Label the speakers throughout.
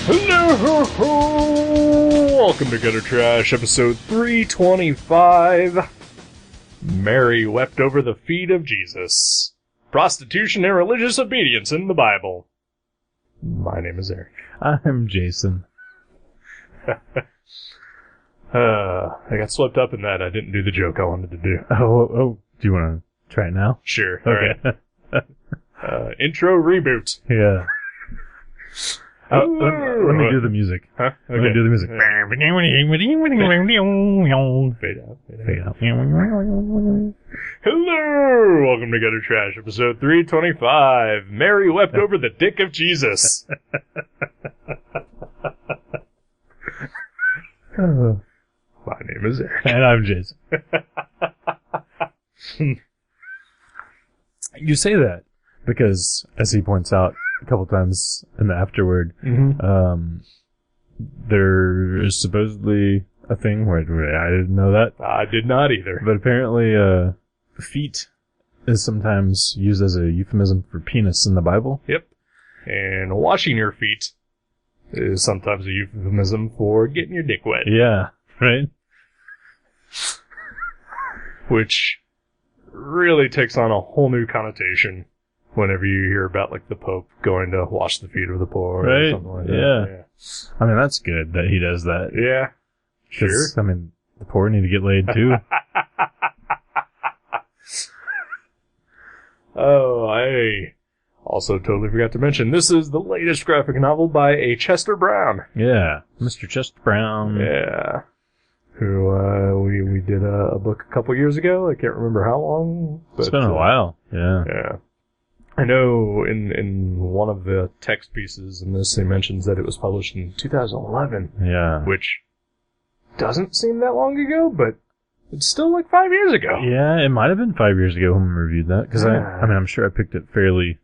Speaker 1: Hello! Welcome to Gutter Trash, episode 325. Mary wept over the feet of Jesus. Prostitution and religious obedience in the Bible. My name is Eric.
Speaker 2: I'm Jason.
Speaker 1: I got swept up in that. I didn't do the joke I wanted to do.
Speaker 2: Oh, do you want to try it now?
Speaker 1: Sure.
Speaker 2: Okay.
Speaker 1: Alright. Intro reboot.
Speaker 2: Yeah. Let me do the music.
Speaker 1: Huh? Okay.
Speaker 2: Let me do the music.
Speaker 1: Fade out.
Speaker 2: Fade out.
Speaker 1: Hello! Welcome to Gutter Trash, episode 325. Mary wept over the dick of Jesus. My name is Eric.
Speaker 2: And I'm Jason. You say that because, as he points out a couple times in the afterword, there is supposedly a thing where I didn't know that.
Speaker 1: I did not either.
Speaker 2: But apparently, feet is sometimes used as a euphemism for penis in the Bible.
Speaker 1: Yep. And washing your feet is sometimes a euphemism for getting your dick wet.
Speaker 2: Yeah, right?
Speaker 1: Which really takes on a whole new connotation whenever you hear about, like, the Pope going to wash the feet of the poor
Speaker 2: right?
Speaker 1: or something like that.
Speaker 2: Yeah. I mean, that's good that he does that.
Speaker 1: Yeah. Sure.
Speaker 2: I mean, the poor need to get laid too.
Speaker 1: Oh, I also totally forgot to mention, this is the latest graphic novel by a Chester Brown.
Speaker 2: Yeah. Mr. Chester Brown.
Speaker 1: Yeah. Who, we did a book a couple years ago. I can't remember how long. But,
Speaker 2: It's been a while. Yeah.
Speaker 1: Yeah. I know in one of the text pieces in this, he mentions that it was published in 2011.
Speaker 2: Yeah.
Speaker 1: Which doesn't seem that long ago, but it's still like 5 years ago.
Speaker 2: Yeah, it might have been 5 years ago when we reviewed that. Because
Speaker 1: Yeah.
Speaker 2: I mean, I'm sure I picked it fairly,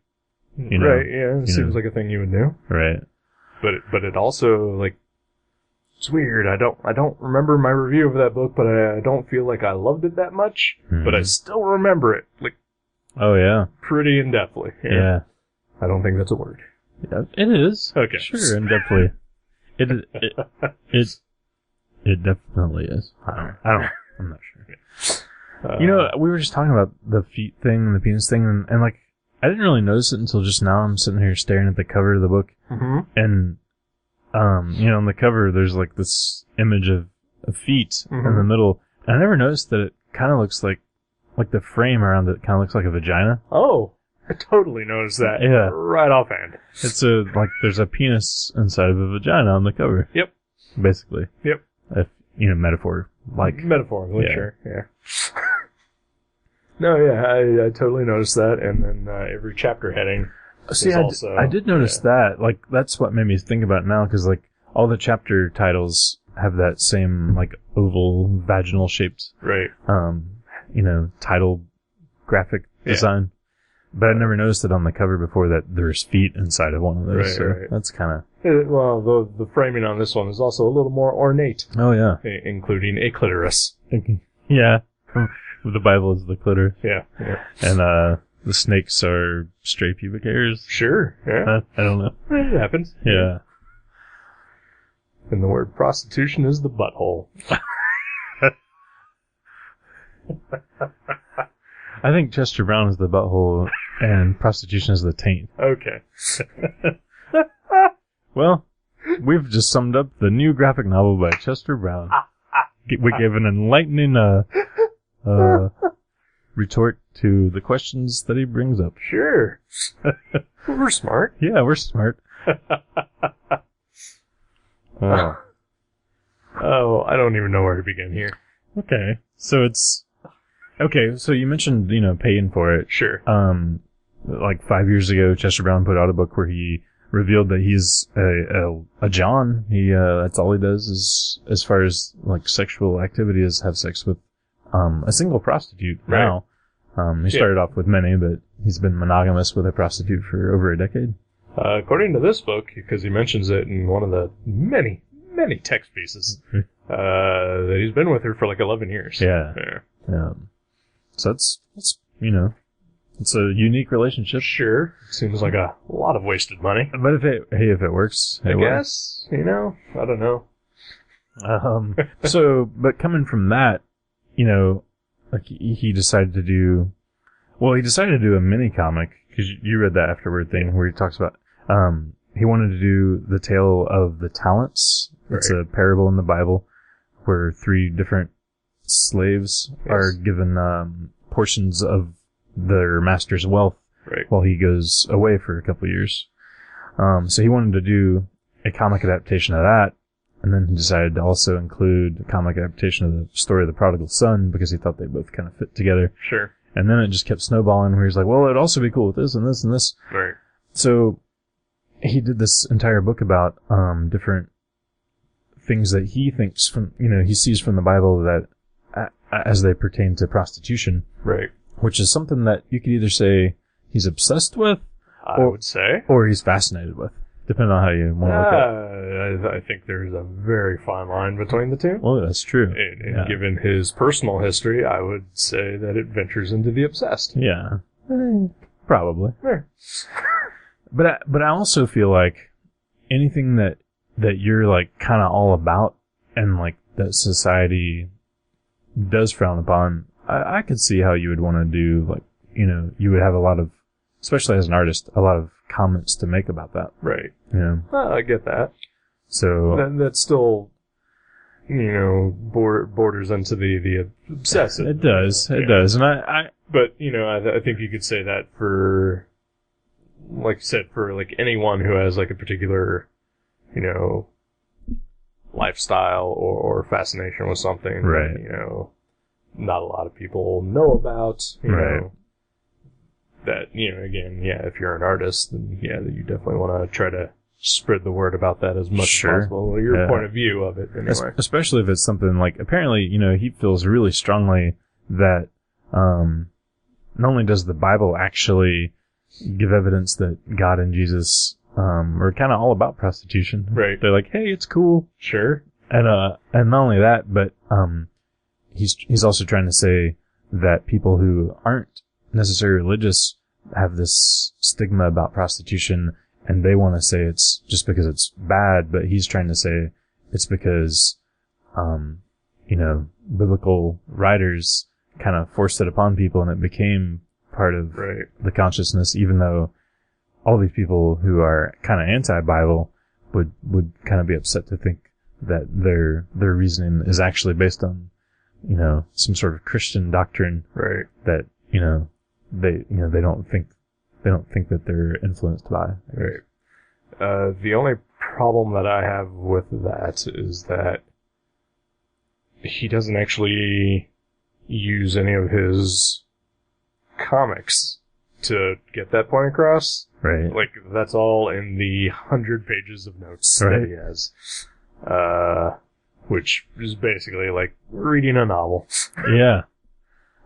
Speaker 2: you know.
Speaker 1: Right, yeah. It seems like a thing you would do.
Speaker 2: Right.
Speaker 1: But it also, like, it's weird. I don't remember my review of that book, but I don't feel like I loved it that much. But I still remember it, like,
Speaker 2: Oh, yeah.
Speaker 1: pretty in-depthly.
Speaker 2: Yeah.
Speaker 1: I don't think that's a word.
Speaker 2: Yeah, it is.
Speaker 1: Okay.
Speaker 2: Sure, and definitely. It definitely is. I'm not sure. You know, we were just talking about the feet thing and the penis thing, and like, I didn't really notice it until just now. I'm sitting here staring at the cover of the book, and, you know, on the cover, there's like this image of feet in the middle, and I never noticed that it kind of looks like the frame around it kind of looks like a vagina.
Speaker 1: Oh, I totally noticed that.
Speaker 2: Yeah.
Speaker 1: Right offhand.
Speaker 2: It's there's a penis inside of a vagina on the cover.
Speaker 1: Yep.
Speaker 2: Basically.
Speaker 1: Yep.
Speaker 2: If, you know, metaphor, like.
Speaker 1: Metaphorically,
Speaker 2: Yeah.
Speaker 1: sure. Yeah. No, yeah, I totally noticed that, and then every chapter heading
Speaker 2: See,
Speaker 1: is also...
Speaker 2: I did notice that. Like, that's what made me think about it now, because, like, all the chapter titles have that same, like, oval, vaginal-shaped,
Speaker 1: Right.
Speaker 2: you know, title graphic design. But I never noticed it on the cover before that there's feet inside of one of those.
Speaker 1: Right,
Speaker 2: so
Speaker 1: right.
Speaker 2: that's kind of...
Speaker 1: Well, the framing on this one is also a little more ornate,
Speaker 2: Oh, yeah.
Speaker 1: including a clitoris.
Speaker 2: Yeah. The Bible is the clitoris.
Speaker 1: Yeah, yeah.
Speaker 2: And, the snakes are stray pubic hairs.
Speaker 1: Sure, yeah.
Speaker 2: I don't know.
Speaker 1: It happens.
Speaker 2: Yeah.
Speaker 1: And the word prostitution is the butthole.
Speaker 2: I think Chester Brown is the butthole and prostitution is the taint.
Speaker 1: Okay.
Speaker 2: Well, we've just summed up the new graphic novel by Chester Brown. We gave an enlightening retort to the questions that he brings up.
Speaker 1: Sure. We're smart.
Speaker 2: Yeah, we're smart.
Speaker 1: Oh, I don't even know where to begin here.
Speaker 2: Okay, so you mentioned, you know, paying for it.
Speaker 1: Sure.
Speaker 2: Like 5 years ago, Chester Brown put out a book where he revealed that he's a John. That's all he does is, as far as like sexual activity, is have sex with a single prostitute.
Speaker 1: Right.
Speaker 2: Now, he started off with many, but he's been monogamous with a prostitute for over a decade.
Speaker 1: According to this book, because he mentions it in one of the many text pieces, that he's been with her for like 11 years.
Speaker 2: Yeah. So that's, you know, It's a unique relationship.
Speaker 1: Sure. Seems like a lot of wasted money.
Speaker 2: But if it works,
Speaker 1: I guess, I don't know.
Speaker 2: But coming from that, like he decided to do a mini comic, because you read that afterward thing where he talks about, he wanted to do the tale of the talents. Right. It's a parable in the Bible where 3 different slaves are given, portions of their master's wealth while he goes away for a couple of years. So he wanted to do a comic adaptation of that, and then he decided to also include a comic adaptation of the story of the prodigal son because he thought they both kind of fit together.
Speaker 1: Sure.
Speaker 2: And then it just kept snowballing where he's like, well, it'd also be cool with this and this and this.
Speaker 1: Right.
Speaker 2: So he did this entire book about different things that he thinks he sees from the Bible that as they pertain to prostitution.
Speaker 1: Right.
Speaker 2: Which is something that you could either say he's obsessed with,
Speaker 1: I would say,
Speaker 2: or he's fascinated with, depending on how you want to look at it.
Speaker 1: I think there's a very fine line between the two.
Speaker 2: Well, that's true.
Speaker 1: And given his personal history, I would say that it ventures into the obsessed.
Speaker 2: Yeah. Probably.
Speaker 1: Sure.
Speaker 2: But I also feel like anything that you're like kind of all about and like that society does frown upon, I could see how you would want to do, like, you would have a lot of, especially as an artist, a lot of comments to make about that.
Speaker 1: Right. I get that.
Speaker 2: So
Speaker 1: that still, borders into the obsessive.
Speaker 2: It does. It does. And
Speaker 1: but, I think you could say that for, like you said, for like anyone who has like a particular, lifestyle or fascination with something.
Speaker 2: Right.
Speaker 1: Not a lot of people know about,
Speaker 2: right.
Speaker 1: That, again, if you're an artist, then you definitely want to try to spread the word about that as much as possible. Your point of view of it, anyway.
Speaker 2: Especially if it's something like, apparently, he feels really strongly that, not only does the Bible actually give evidence that God and Jesus, are kind of all about prostitution.
Speaker 1: Right.
Speaker 2: They're like, hey, it's cool.
Speaker 1: Sure.
Speaker 2: And not only that, but, he's also trying to say that people who aren't necessarily religious have this stigma about prostitution, and they want to say it's just because it's bad, but he's trying to say it's because, biblical writers kind of forced it upon people and it became part of the consciousness, even though all these people who are kind of anti-Bible would kind of be upset to think that their reasoning is actually based on some sort of Christian doctrine,
Speaker 1: right?
Speaker 2: That they don't think that they're influenced by,
Speaker 1: right? The only problem that I have with that is that he doesn't actually use any of his comics to get that point across,
Speaker 2: right?
Speaker 1: Like that's all in the 100 pages of notes that he has. Which is basically like reading a novel.
Speaker 2: Yeah.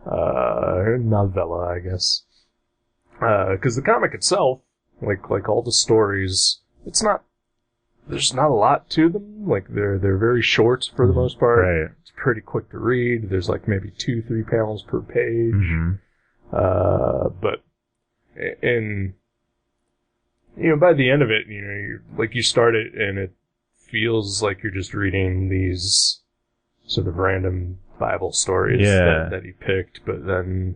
Speaker 1: Novella, I guess. 'Cause the comic itself, like all the stories, there's not a lot to them. Like they're very short for the most part.
Speaker 2: Right.
Speaker 1: It's pretty quick to read. There's like maybe 2-3 panels per page.
Speaker 2: Mm-hmm.
Speaker 1: But by the end of it, you start it and it feels like you're just reading these sort of random Bible stories that he picked, but then,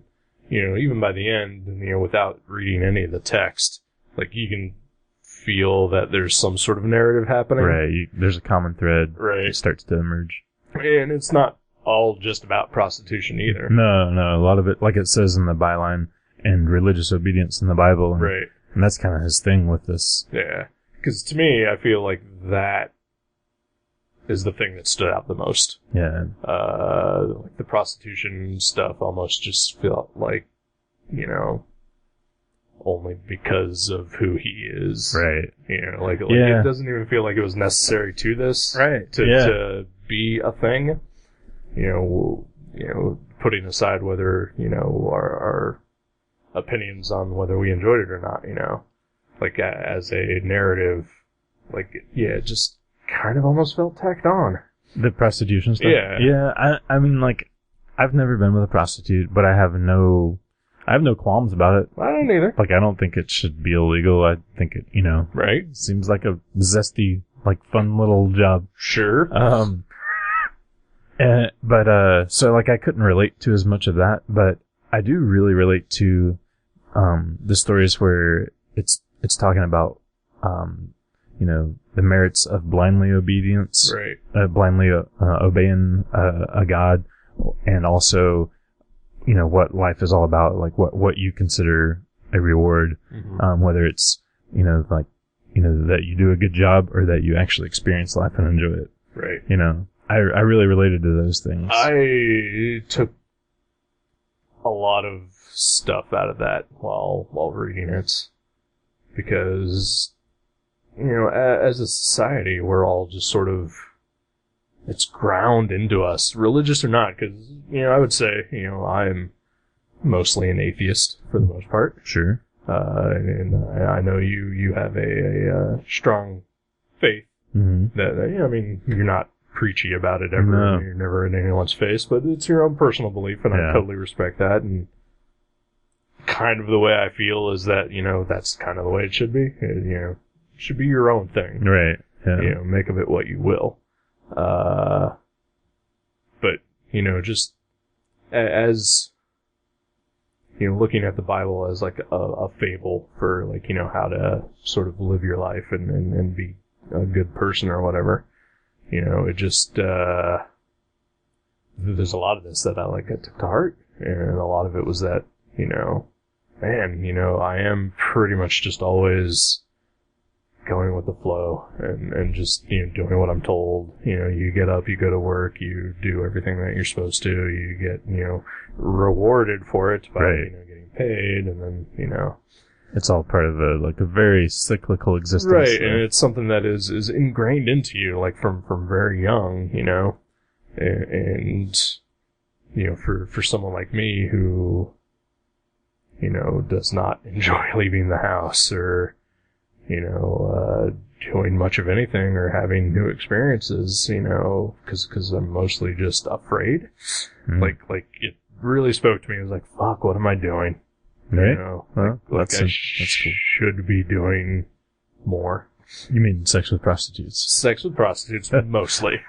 Speaker 1: even by the end, without reading any of the text, like you can feel that there's some sort of narrative happening.
Speaker 2: Right. There's a common thread.
Speaker 1: Right.
Speaker 2: That starts to emerge.
Speaker 1: And it's not all just about prostitution either.
Speaker 2: No. A lot of it, like it says in the byline, and religious obedience in the Bible.
Speaker 1: Right.
Speaker 2: And that's kind of his thing with this.
Speaker 1: Yeah. Because to me, I feel like that is the thing that stood out the most.
Speaker 2: Yeah.
Speaker 1: Like the prostitution stuff almost just felt like, only because of who he is.
Speaker 2: Right.
Speaker 1: It doesn't even feel like it was necessary to this.
Speaker 2: Right.
Speaker 1: To be a thing. Putting aside whether, our opinions on whether we enjoyed it or not, like as a narrative, it just kind of almost felt tacked on.
Speaker 2: The prostitution stuff?
Speaker 1: Yeah.
Speaker 2: Yeah, I mean, I've never been with a prostitute, but I have no I have no qualms about it.
Speaker 1: I don't either.
Speaker 2: Like, I don't think it should be illegal. I think it, you know,
Speaker 1: right?
Speaker 2: Seems like a zesty, like, fun little job.
Speaker 1: Sure.
Speaker 2: So, like, I couldn't relate to as much of that, but I do really relate to, the stories where it's talking about, you know, the merits of blindly obedience.
Speaker 1: Right.
Speaker 2: Blindly, obeying, a God, and also, you know, what life is all about, like, what you consider a reward, whether it's, you know, like, you know, that you do a good job or that you actually experience life and enjoy it.
Speaker 1: Right.
Speaker 2: You know, I really related to those things.
Speaker 1: I took a lot of stuff out of that while reading it, because, you know, as a society, we're all just sort of, it's ground into us, religious or not, because, you know, I would say, you know, I'm mostly an atheist for the most part.
Speaker 2: Sure.
Speaker 1: And I know you have a strong faith.
Speaker 2: Mm-hmm.
Speaker 1: That, you know, I mean, you're not preachy about it ever.
Speaker 2: No.
Speaker 1: You're never in anyone's face, but it's your own personal belief, and I totally respect that. And kind of the way I feel is that, you know, that's kind of the way it should be. You know, it should be your own thing.
Speaker 2: Right. Yeah.
Speaker 1: You know, make of it what you will. But, you know, just as, you know, looking at the Bible as like a fable for, like, you know, how to sort of live your life and be a good person or whatever, you know, it just, there's a lot of this that I took to heart, and a lot of it was that, you know, man, you know, I am pretty much just always going with the flow and just, you know, doing what I'm told. You know, you get up, you go to work, you do everything that you're supposed to, you get, you know, rewarded for it by, you know, getting paid, and then, you know,
Speaker 2: it's all part of a very cyclical existence.
Speaker 1: Right, so. And it's something that is ingrained into you, like, from very young, you know, and you know, for someone like me who, you know, does not enjoy leaving the house or, you know, doing much of anything or having new experiences, you know, because I'm mostly just afraid.
Speaker 2: Mm.
Speaker 1: Like it really spoke to me. It was like, fuck, what am I doing?
Speaker 2: Right.
Speaker 1: You know,
Speaker 2: well,
Speaker 1: like I should be doing more.
Speaker 2: You mean sex with prostitutes?
Speaker 1: Sex with prostitutes, mostly.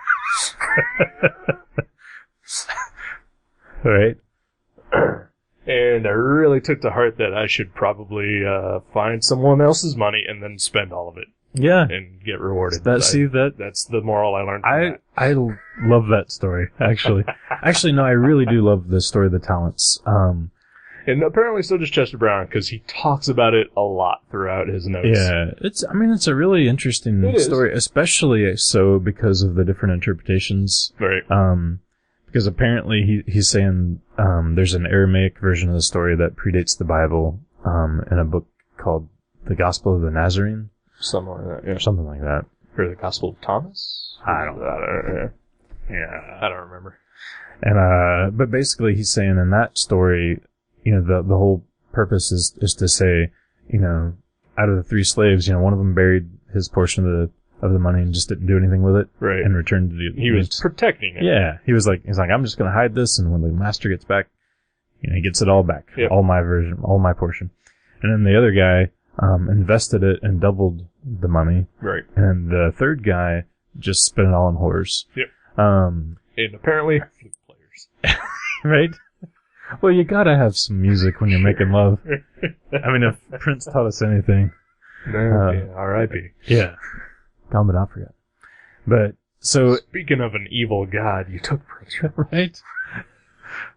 Speaker 2: Right.
Speaker 1: And I really took to heart that I should probably find someone else's money and then spend all of it.
Speaker 2: Yeah.
Speaker 1: And get rewarded.
Speaker 2: That's
Speaker 1: the moral I learned from that.
Speaker 2: I love that story, actually. Actually, no, I really do love the story of the talents.
Speaker 1: And apparently so does Chester Brown, because he talks about it a lot throughout his notes.
Speaker 2: Yeah. It's a really interesting story, especially so because of the different interpretations.
Speaker 1: Right.
Speaker 2: Because apparently he's saying there's an Aramaic version of the story that predates the Bible in a book called The Gospel of the Nazarene.
Speaker 1: Something like that, yeah.
Speaker 2: Something like that.
Speaker 1: Or The Gospel of Thomas?
Speaker 2: I don't know.
Speaker 1: Yeah. I don't remember.
Speaker 2: And but basically he's saying in that story, you know, the whole purpose is to say, you know, out of the 3 slaves, you know, one of them buried his portion of the money and just didn't do anything with it.
Speaker 1: Right.
Speaker 2: And returned to the...
Speaker 1: He was protecting it.
Speaker 2: Yeah. He's like, I'm just going to hide this, and when the master gets back, you know, he gets it all back.
Speaker 1: Yep.
Speaker 2: All my portion. And then the other guy, invested it and doubled the money.
Speaker 1: Right.
Speaker 2: And the third guy just spent it all on whores.
Speaker 1: Yep.
Speaker 2: And
Speaker 1: apparently, flute players.
Speaker 2: Right? Well, you gotta have some music when you're making love. I mean, if Prince taught us anything.
Speaker 1: R.I.P.
Speaker 2: Yeah. Common opera. But, so...
Speaker 1: Speaking of an evil god, you took Prince.
Speaker 2: Right?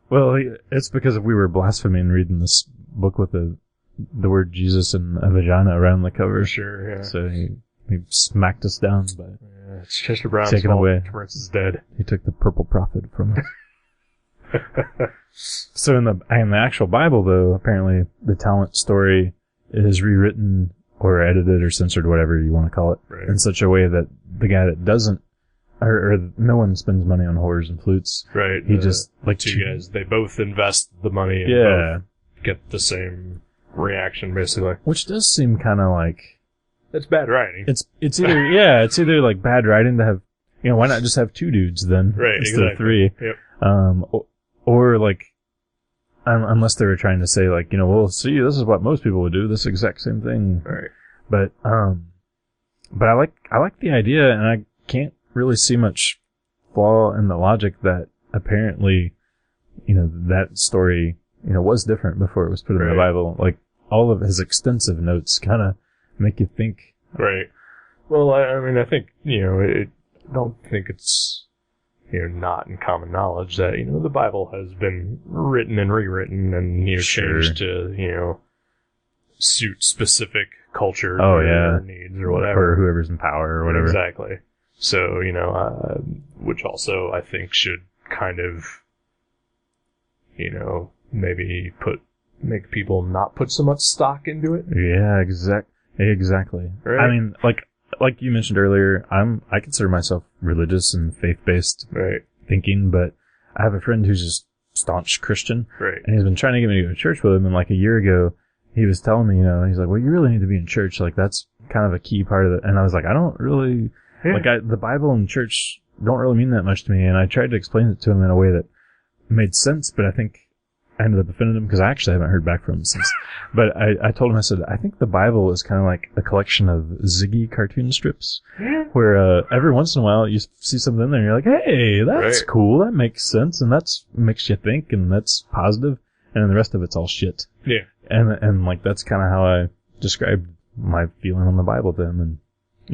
Speaker 2: Well, it's because we were blaspheming reading this book with the word Jesus and a vagina around the cover.
Speaker 1: Sure, yeah.
Speaker 2: So he smacked us down, but...
Speaker 1: Yeah, it's Chester Brown's
Speaker 2: taken
Speaker 1: fault.
Speaker 2: Away.
Speaker 1: Prince is dead.
Speaker 2: He took the purple prophet from us. So in the actual Bible, though, apparently the talent story is rewritten or edited or censored, whatever you want to call it,
Speaker 1: right,
Speaker 2: in such a way that the guy that doesn't, or no one spends money on whores and flutes.
Speaker 1: Right.
Speaker 2: He just, like,
Speaker 1: 2 guys, they both invest the money and both get the same reaction, basically.
Speaker 2: Which does seem kind of like...
Speaker 1: It's bad writing.
Speaker 2: It's either, it's either like bad writing to have, you know, why not just have 2 dudes then?
Speaker 1: Right,
Speaker 2: instead
Speaker 1: exactly.
Speaker 2: of 3?
Speaker 1: Yep.
Speaker 2: Or like, unless they were trying to say like, well, see, this is what most people would do, this exact same thing.
Speaker 1: Right.
Speaker 2: But I like the idea, and I can't really see much flaw in the logic that apparently, that story, was different before it was put in the Bible. Like, all of his extensive notes kind of make you think.
Speaker 1: Right. Well, I mean, I think, I don't think it's, not in common knowledge that, the Bible has been written and rewritten and, changed to, suit specific culture or needs or whatever.
Speaker 2: Or whoever's in power or whatever.
Speaker 1: Exactly. So, which also I think should kind of, maybe make people not put so much stock into it.
Speaker 2: Yeah, exactly.
Speaker 1: Right.
Speaker 2: I mean, like you mentioned earlier, I consider myself religious and faith-based thinking, but I have a friend who's just staunch Christian.
Speaker 1: Right.
Speaker 2: And he's been trying to get me to go to church with him, and like a year ago, he was telling me, he's like, well, you really need to be in church. Like, that's kind of a key part of it. And I was like, I don't really, the Bible and church don't really mean that much to me. And I tried to explain it to him in a way that made sense, but I think I ended up offending him because I actually haven't heard back from him since. But I told him, I said, I think the Bible is kind of like a collection of Ziggy cartoon strips where every once in a while you see something in there and you're like, hey, that's cool. That makes sense. And that's makes you think, and that's positive. And then the rest of it's all shit.
Speaker 1: Yeah.
Speaker 2: And like, that's kind of how I described my feeling on the Bible to him. And,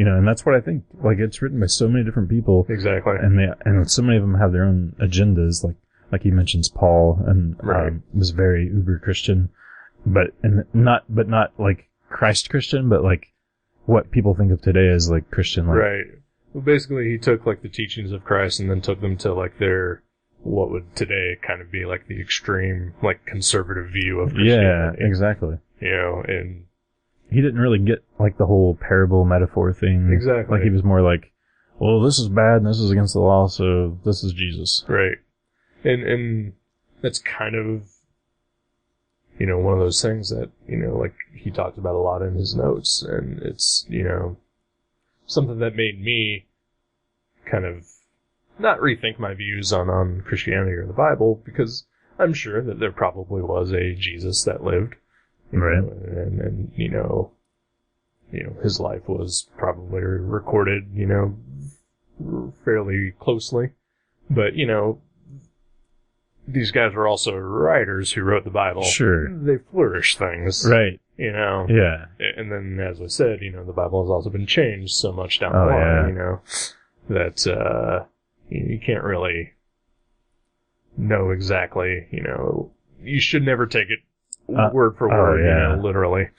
Speaker 2: and that's what I think. Like, it's written by so many different people.
Speaker 1: Exactly.
Speaker 2: And so many of them have their own agendas. Like he mentions Paul, and was very uber Christian, but not like Christ Christian, but like what people think of today as like Christian. Like,
Speaker 1: right. Well, basically, he took like the teachings of Christ and then took them to like their, what would today kind of be like the extreme, like conservative view of Christianity.
Speaker 2: Yeah, exactly.
Speaker 1: And
Speaker 2: he didn't really get like the whole parable metaphor thing.
Speaker 1: Exactly.
Speaker 2: Like, he was more like, well, this is bad and this is against the law, so this is Jesus.
Speaker 1: Right. And that's kind of, one of those things that, like he talked about a lot in his notes, and it's, something that made me kind of not rethink my views on Christianity or the Bible, because I'm sure that there probably was a Jesus that lived.
Speaker 2: Right.
Speaker 1: And his life was probably recorded, fairly closely. But, these guys were also writers who wrote the Bible.
Speaker 2: Sure.
Speaker 1: They flourish things.
Speaker 2: Right.
Speaker 1: Yeah. And then, as I said, the Bible has also been changed so much down the line, that, you can't really know exactly, you should never take it word for word, literally.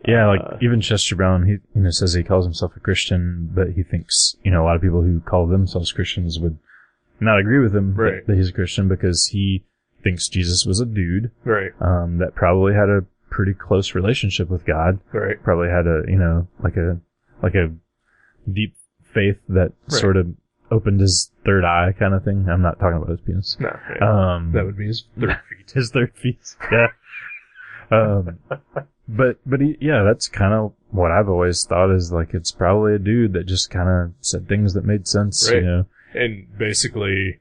Speaker 2: Yeah, like, even Chester Brown, he, says he calls himself a Christian, but he thinks, a lot of people who call themselves Christians would not agree with him that he's a Christian, because he thinks Jesus was a dude.
Speaker 1: Right.
Speaker 2: That probably had a pretty close relationship with God.
Speaker 1: Right.
Speaker 2: Probably had like a deep faith that sort of opened his third eye kind of thing. I'm not talking about his penis.
Speaker 1: No. Yeah. That would be his third feet.
Speaker 2: His third feet. Yeah. But that's kind of what I've always thought, is like, it's probably a dude that just kind of said things that made sense,
Speaker 1: And basically,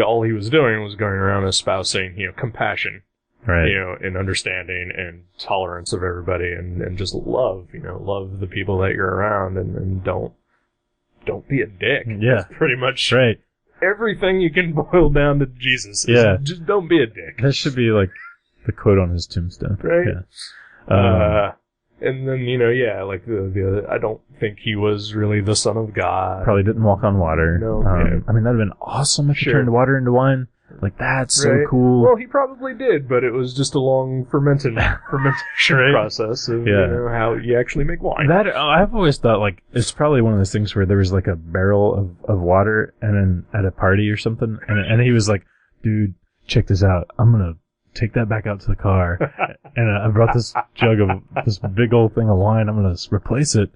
Speaker 1: all he was doing was going around espousing, compassion,
Speaker 2: right?
Speaker 1: And understanding and tolerance of everybody, and just love, love the people that you're around, and don't be a dick.
Speaker 2: Yeah.
Speaker 1: That's pretty much
Speaker 2: right.
Speaker 1: Everything you can boil down to Jesus. Just don't be a dick.
Speaker 2: That should be like the quote on his tombstone.
Speaker 1: Right.
Speaker 2: Yeah.
Speaker 1: And then, like the I don't think he was really the son of God.
Speaker 2: Probably didn't walk on water.
Speaker 1: No.
Speaker 2: I mean, that'd have been awesome if he turned water into wine. Like, that's so cool.
Speaker 1: Well, he probably did, but it was just a long fermentation process of, how you actually make wine.
Speaker 2: That, I've always thought, like, it's probably one of those things where there was like a barrel of water, and then at a party or something, and he was like, dude, check this out. I'm gonna take that back out to the car, and I brought this jug of this big old thing of wine. I'm gonna replace it,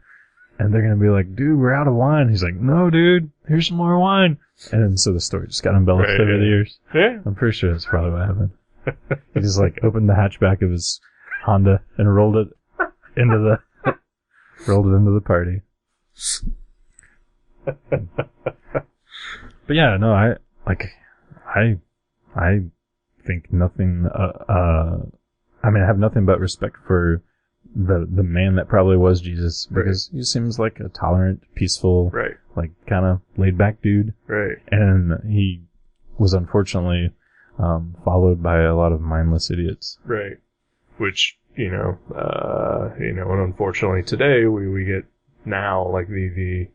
Speaker 2: and they're gonna be like, dude, we're out of wine. He's like, no, dude, here's some more wine. And then so the story just got embellished over the years.
Speaker 1: Yeah.
Speaker 2: I'm pretty sure that's probably what happened. He just like opened the hatchback of his Honda and rolled it into the party. But yeah, no, like, I think nothing, I mean, I have nothing but respect for the man that probably was Jesus, because he seems like a tolerant, peaceful, like, kind of laid back dude.
Speaker 1: Right.
Speaker 2: And he was unfortunately, followed by a lot of mindless idiots.
Speaker 1: Right. Which, and unfortunately today we get now, like, the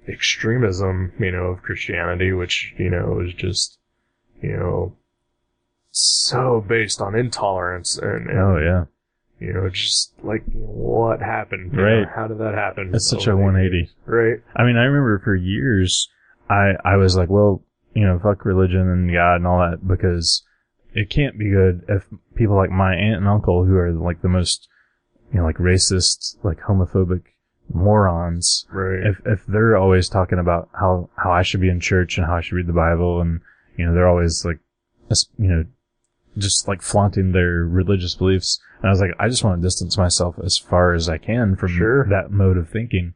Speaker 1: extremism, of Christianity, which, is just, so based on intolerance and
Speaker 2: oh yeah.
Speaker 1: Just like, what happened?
Speaker 2: Right.
Speaker 1: How did that happen?
Speaker 2: It's such a 180.
Speaker 1: Right.
Speaker 2: I mean, I remember for years, I was like, well, fuck religion and God and all that, because it can't be good if people like my aunt and uncle, who are like the most, like racist, like homophobic morons.
Speaker 1: Right.
Speaker 2: If they're always talking about how I should be in church and how I should read the Bible, and, they're always like, just like flaunting their religious beliefs. And I was like, I just want to distance myself as far as I can from that mode of thinking.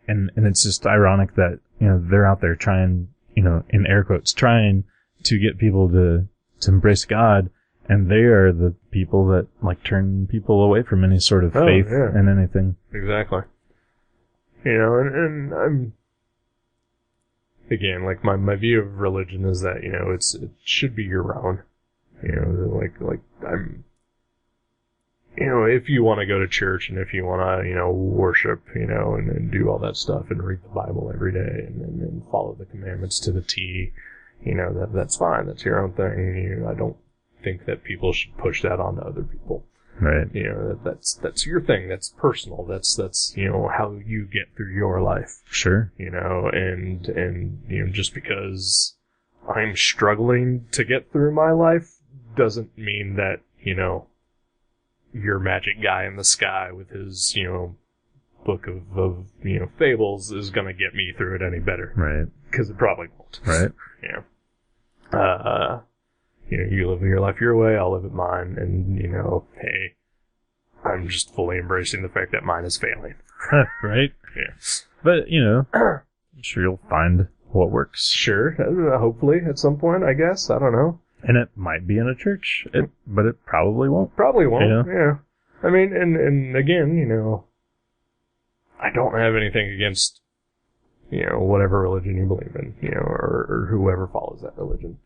Speaker 2: And it's just ironic that, they're out there trying, in air quotes, trying to get people to embrace God. And they are the people that like turn people away from any sort of faith in anything.
Speaker 1: Exactly. And I'm, again, like my view of religion is that, it should be your own. Like I'm, if you want to go to church and if you want to, worship, and do all that stuff and read the Bible every day and follow the commandments to the T, that's fine. That's your own thing. I don't think that people should push that onto other people.
Speaker 2: Right.
Speaker 1: That's your thing. That's personal. That's, how you get through your life.
Speaker 2: Sure.
Speaker 1: And just because I'm struggling to get through my life doesn't mean that, your magic guy in the sky with his, book of fables is gonna get me through it any better.
Speaker 2: Right.
Speaker 1: Because it probably won't.
Speaker 2: Right.
Speaker 1: You live your life your way, I'll live it mine, and, hey, I'm just fully embracing the fact that mine is failing.
Speaker 2: Right?
Speaker 1: Yeah.
Speaker 2: But, I'm sure you'll find what works.
Speaker 1: Sure. Hopefully, at some point, I guess. I don't know.
Speaker 2: And it might be in a church, but it probably won't.
Speaker 1: Probably won't, yeah. I mean, and again, I don't have anything against, whatever religion you believe in, or whoever follows that religion.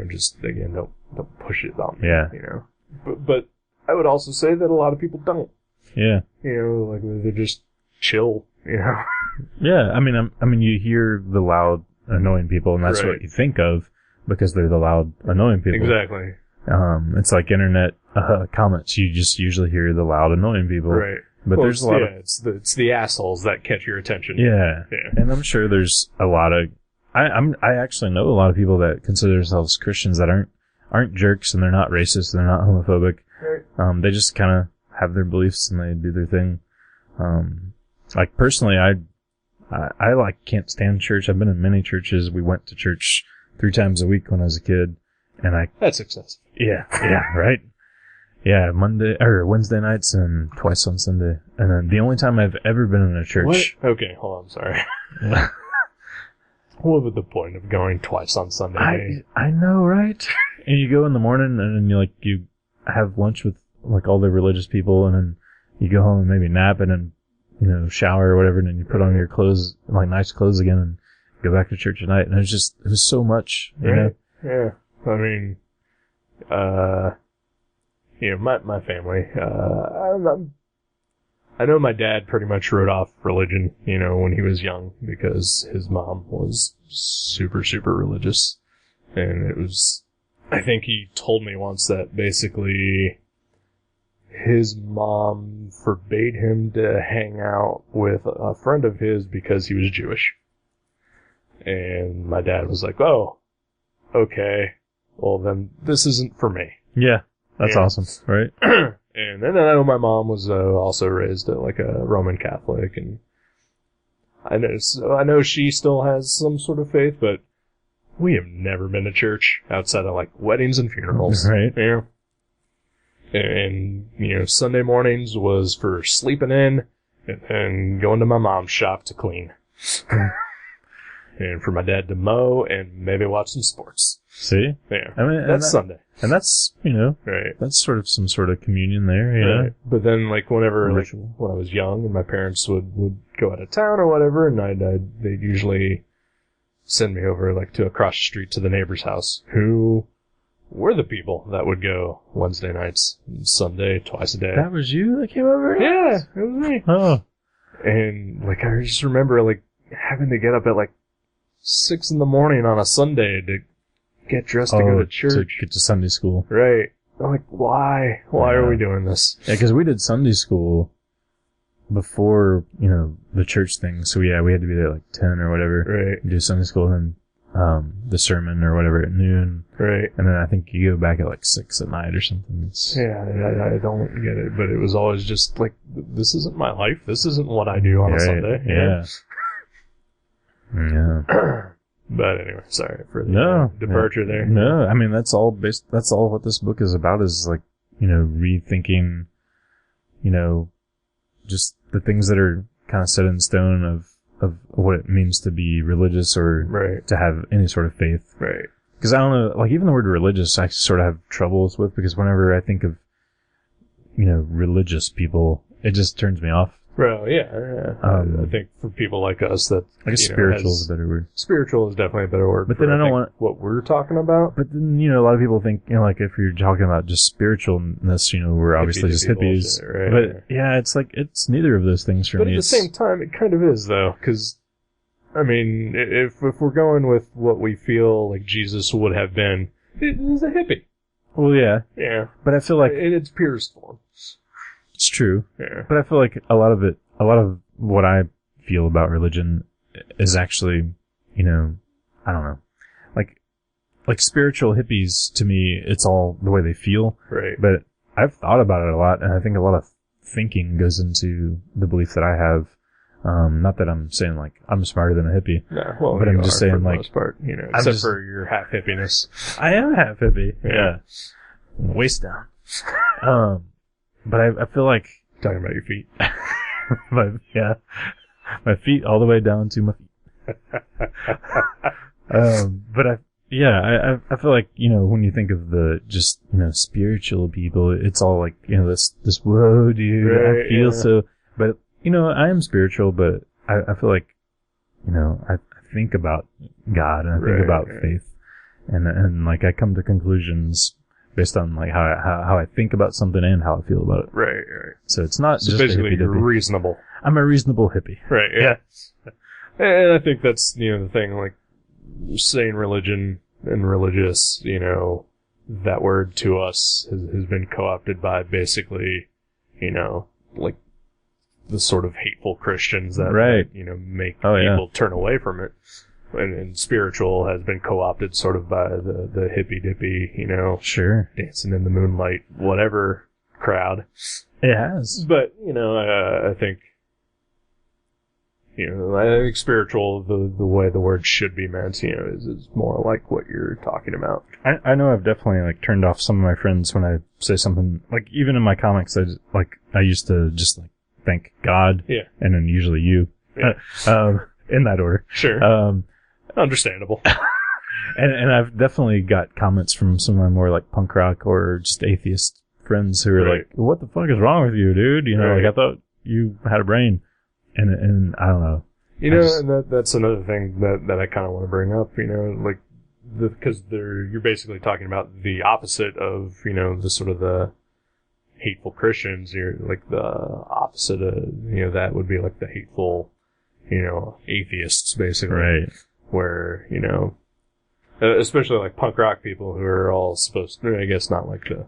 Speaker 1: Just, again, don't push it on me,
Speaker 2: yeah.
Speaker 1: But I would also say that a lot of people don't.
Speaker 2: Yeah.
Speaker 1: Like, they're just chill,
Speaker 2: Yeah, I mean, you hear the loud, annoying people, and that's what you think of, because they're the loud, annoying people.
Speaker 1: Exactly.
Speaker 2: It's like internet comments. You just usually hear the loud, annoying people.
Speaker 1: Right.
Speaker 2: But there's a lot of...
Speaker 1: it's the assholes that catch your attention.
Speaker 2: Yeah. And I'm sure there's a lot of... I actually know a lot of people that consider themselves Christians that aren't jerks, and they're not racist, and they're not homophobic. Right. They just kind of have their beliefs and they do their thing. Like personally, I like can't stand church. I've been in many churches. We went to church 3 times a week when I was a kid, and
Speaker 1: that's excessive.
Speaker 2: Yeah, right. Yeah, Wednesday nights and twice on Sunday. And then the only time I've ever been in a church.
Speaker 1: What? Okay, hold on, sorry. What would the point of going twice on Sunday?
Speaker 2: I know, right? And you go in the morning, and then you have lunch with like all the religious people, and then you go home and maybe nap, and then shower or whatever, and then you put on your clothes, like nice clothes again, and go back to church at night. And it was so much, you know?
Speaker 1: Yeah. I mean, my family, I know my dad pretty much wrote off religion, when he was young, because his mom was super, super religious. And it was, I think he told me once that basically his mom forbade him to hang out with a friend of his because he was Jewish. And my dad was like, oh, okay, well then this isn't for me.
Speaker 2: Yeah, that's awesome, right?
Speaker 1: And then I know my mom was also raised like a Roman Catholic, and I know she still has some sort of faith, but we have never been to church outside of like weddings and funerals.
Speaker 2: Right.
Speaker 1: Yeah. And, Sunday mornings was for sleeping in and going to my mom's shop to clean. and for my dad to mow and maybe watch some sports.
Speaker 2: See?
Speaker 1: Yeah.
Speaker 2: I mean,
Speaker 1: that's Sunday.
Speaker 2: And that's,
Speaker 1: right.
Speaker 2: That's sort of some sort of communion there, you know?
Speaker 1: But then, like, whenever,
Speaker 2: Ritual.
Speaker 1: like, when I was young and my parents would go out of town or whatever, and they'd usually send me over, like, to across the street to the neighbor's house, who were the people that would go Wednesday nights and Sunday, twice a day.
Speaker 2: That was you that came over?
Speaker 1: Yeah, it was me.
Speaker 2: Oh.
Speaker 1: And, like, I just remember, like, having to get up at, like, 6 in the morning on a Sunday to get dressed to go to church.
Speaker 2: To get to Sunday school.
Speaker 1: Right. I'm like, why? Why are we doing this?
Speaker 2: Yeah, because we did Sunday school before, the church thing. So, yeah, we had to be there like 10 or whatever.
Speaker 1: Right.
Speaker 2: Do Sunday school and the sermon or whatever at noon.
Speaker 1: Right.
Speaker 2: And then I think you go back at like 6 at night or something.
Speaker 1: I don't get it, but it was always just like, this isn't my life. This isn't what I do on a Sunday.
Speaker 2: Yeah. Yeah.
Speaker 1: But anyway, sorry for the departure there.
Speaker 2: No, I mean, that's all what this book is about is like, rethinking, just the things that are kind of set in stone of what it means to be religious or to have any sort of faith.
Speaker 1: Right.
Speaker 2: Because I don't know, like even the word religious I sort of have troubles with because whenever I think of, religious people, it just turns me off.
Speaker 1: Well, yeah. I think for people like us that...
Speaker 2: Like spiritual is a better word.
Speaker 1: Spiritual is definitely a better word.
Speaker 2: But then I don't want...
Speaker 1: What we're talking about.
Speaker 2: But then, a lot of people think, like if you're talking about just spiritualness, we're obviously just hippies.
Speaker 1: Bullshit, right?
Speaker 2: But yeah, it's like, it's neither of those things for me.
Speaker 1: But at the same time, it kind of is though, because, I mean, if we're going with what we feel like Jesus would have been, he's a hippie.
Speaker 2: Well, yeah.
Speaker 1: Yeah.
Speaker 2: But I feel like...
Speaker 1: In its purest form.
Speaker 2: It's true.
Speaker 1: Yeah.
Speaker 2: But I feel like a lot of what I feel about religion is actually, I don't know. Like spiritual hippies, to me, it's all the way they feel.
Speaker 1: Right.
Speaker 2: But I've thought about it a lot, and I think a lot of thinking goes into the belief that I have. Not that I'm saying, like, I'm smarter than a hippie.
Speaker 1: No, well,
Speaker 2: but I'm just saying,
Speaker 1: for the
Speaker 2: like...
Speaker 1: most part, except for your half hippiness.
Speaker 2: I am half hippie.
Speaker 1: Yeah.
Speaker 2: Waist down. But I feel like...
Speaker 1: Talking about your feet.
Speaker 2: My feet all the way down to my feet. But I feel like, when you think of the just, spiritual people, it's all like, this whoa dude,
Speaker 1: right,
Speaker 2: I feel so, but, I am spiritual, but I feel like, I think about God and I think about faith and like I come to conclusions based on like how I think about something and how I feel about it.
Speaker 1: Right.
Speaker 2: So it's not
Speaker 1: so
Speaker 2: just
Speaker 1: basically
Speaker 2: a hippie.
Speaker 1: You're reasonable.
Speaker 2: I'm a reasonable hippie.
Speaker 1: Right. Yeah. And I think that's the thing. Like saying religion and religious, that word to us has been co-opted by basically, like the sort of hateful Christians that make people turn away from it. And spiritual has been co-opted sort of by the hippy-dippy,
Speaker 2: Sure.
Speaker 1: dancing in the moonlight, whatever crowd.
Speaker 2: It has.
Speaker 1: But, I think, I think spiritual, the way the word should be meant, is more like what you're talking about.
Speaker 2: I know I've definitely, like, turned off some of my friends when I say something, like, even in my comics, I used to just, like, thank God.
Speaker 1: Yeah.
Speaker 2: And then usually you.
Speaker 1: Yeah.
Speaker 2: In that order.
Speaker 1: Sure. Understandable.
Speaker 2: and I've definitely got comments from some of my more like punk rock or just atheist friends who are like, "What the fuck is wrong with you, dude? Like I thought you had a brain." And I don't know.
Speaker 1: And that's another thing that I kind of want to bring up. Like because you're basically talking about the opposite of the sort of the hateful Christians. You're like the opposite of that would be like the hateful atheists basically.
Speaker 2: Right.
Speaker 1: Where, especially like punk rock people who are all supposed to, I guess not like the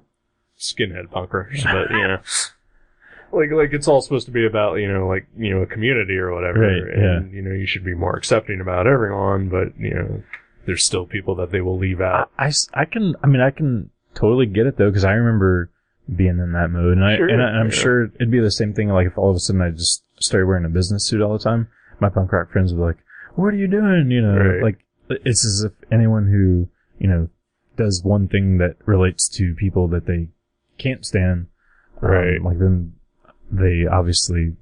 Speaker 1: skinhead punkers, but, like it's all supposed to be about, a community or whatever.
Speaker 2: Right,
Speaker 1: and, you should be more accepting about everyone, but, there's still people that they will leave out.
Speaker 2: I can totally get it though, because I remember being in that mode, and I'm sure it'd be the same thing, like if all of a sudden I just started wearing a business suit all the time, my punk rock friends would be like, what are you doing? Like, it's as if anyone who, does one thing that relates to people that they can't stand, like then they obviously,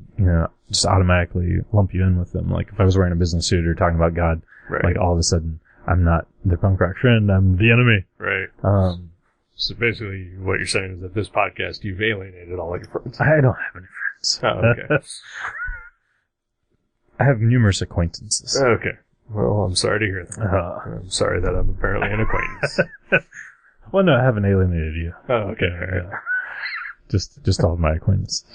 Speaker 2: just automatically lump you in with them. Like if I was wearing a business suit or talking about God,
Speaker 1: Right.
Speaker 2: Like, all of a sudden, I'm not the punk rock friend, I'm the enemy.
Speaker 1: Right. So basically, what you're saying is that this podcast, you've alienated all of your friends.
Speaker 2: I don't have any friends.
Speaker 1: Oh, okay.
Speaker 2: I have numerous acquaintances.
Speaker 1: Okay. Well, I'm sorry to hear that. I'm sorry that I'm apparently an acquaintance.
Speaker 2: Well, no, I haven't alienated you.
Speaker 1: Oh, okay.
Speaker 2: Yeah. Just all of my acquaintances.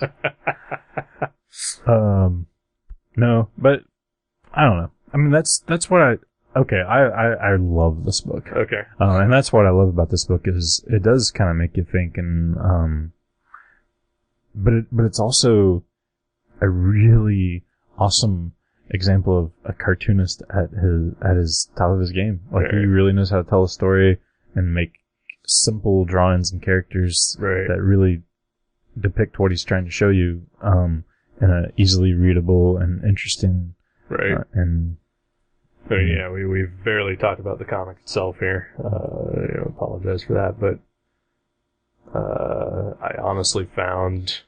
Speaker 2: No, but I don't know. I mean, that's what I love this book.
Speaker 1: Okay.
Speaker 2: And that's what I love about this book is it does kind of make you think and, but it's also a really awesome example of a cartoonist at his top of his game. Like, he really knows how to tell a story and make simple drawings and characters that really depict what he's trying to show you, in a easily readable and interesting,
Speaker 1: we've barely talked about the comic itself here. Apologize for that, but I honestly found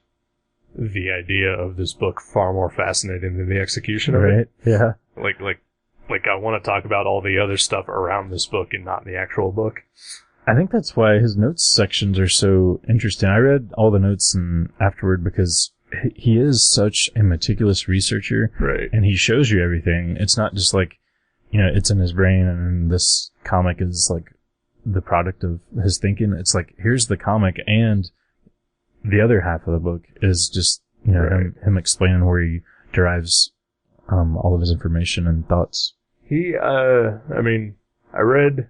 Speaker 1: the idea of this book far more fascinating than the execution of it.
Speaker 2: Yeah.
Speaker 1: Like I want to talk about all the other stuff around this book and not the actual book.
Speaker 2: I think that's why his notes sections are so interesting. I read all the notes afterward because he is such a meticulous researcher.
Speaker 1: Right.
Speaker 2: And he shows you everything. It's not just like, it's in his brain and this comic is like the product of his thinking. It's like, here's the comic, and the other half of the book is just, him explaining where he derives all of his information and thoughts.
Speaker 1: I read,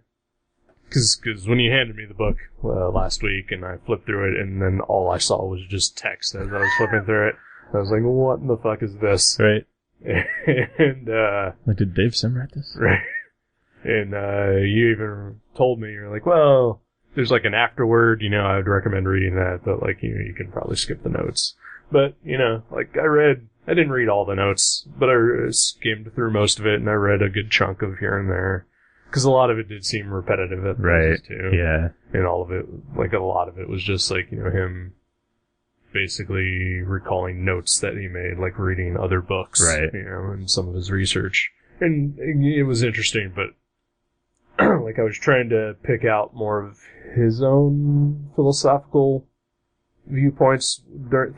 Speaker 1: because when you handed me the book last week and I flipped through it, and then all I saw was just text as I was flipping through it. I was like, what in the fuck is this?
Speaker 2: Right.
Speaker 1: And,
Speaker 2: like, did Dave Sim write this?
Speaker 1: Right. And, you even told me, you're like, well, there's like an afterword, I would recommend reading that, but like, you can probably skip the notes. But, I didn't read all the notes, but I skimmed through most of it, and I read a good chunk of here and there. Because a lot of it did seem repetitive at places too.
Speaker 2: Yeah.
Speaker 1: And all of it, a lot of it was just like, him basically recalling notes that he made, like reading other books.
Speaker 2: Right.
Speaker 1: And some of his research. And it was interesting, but like, I was trying to pick out more of his own philosophical viewpoints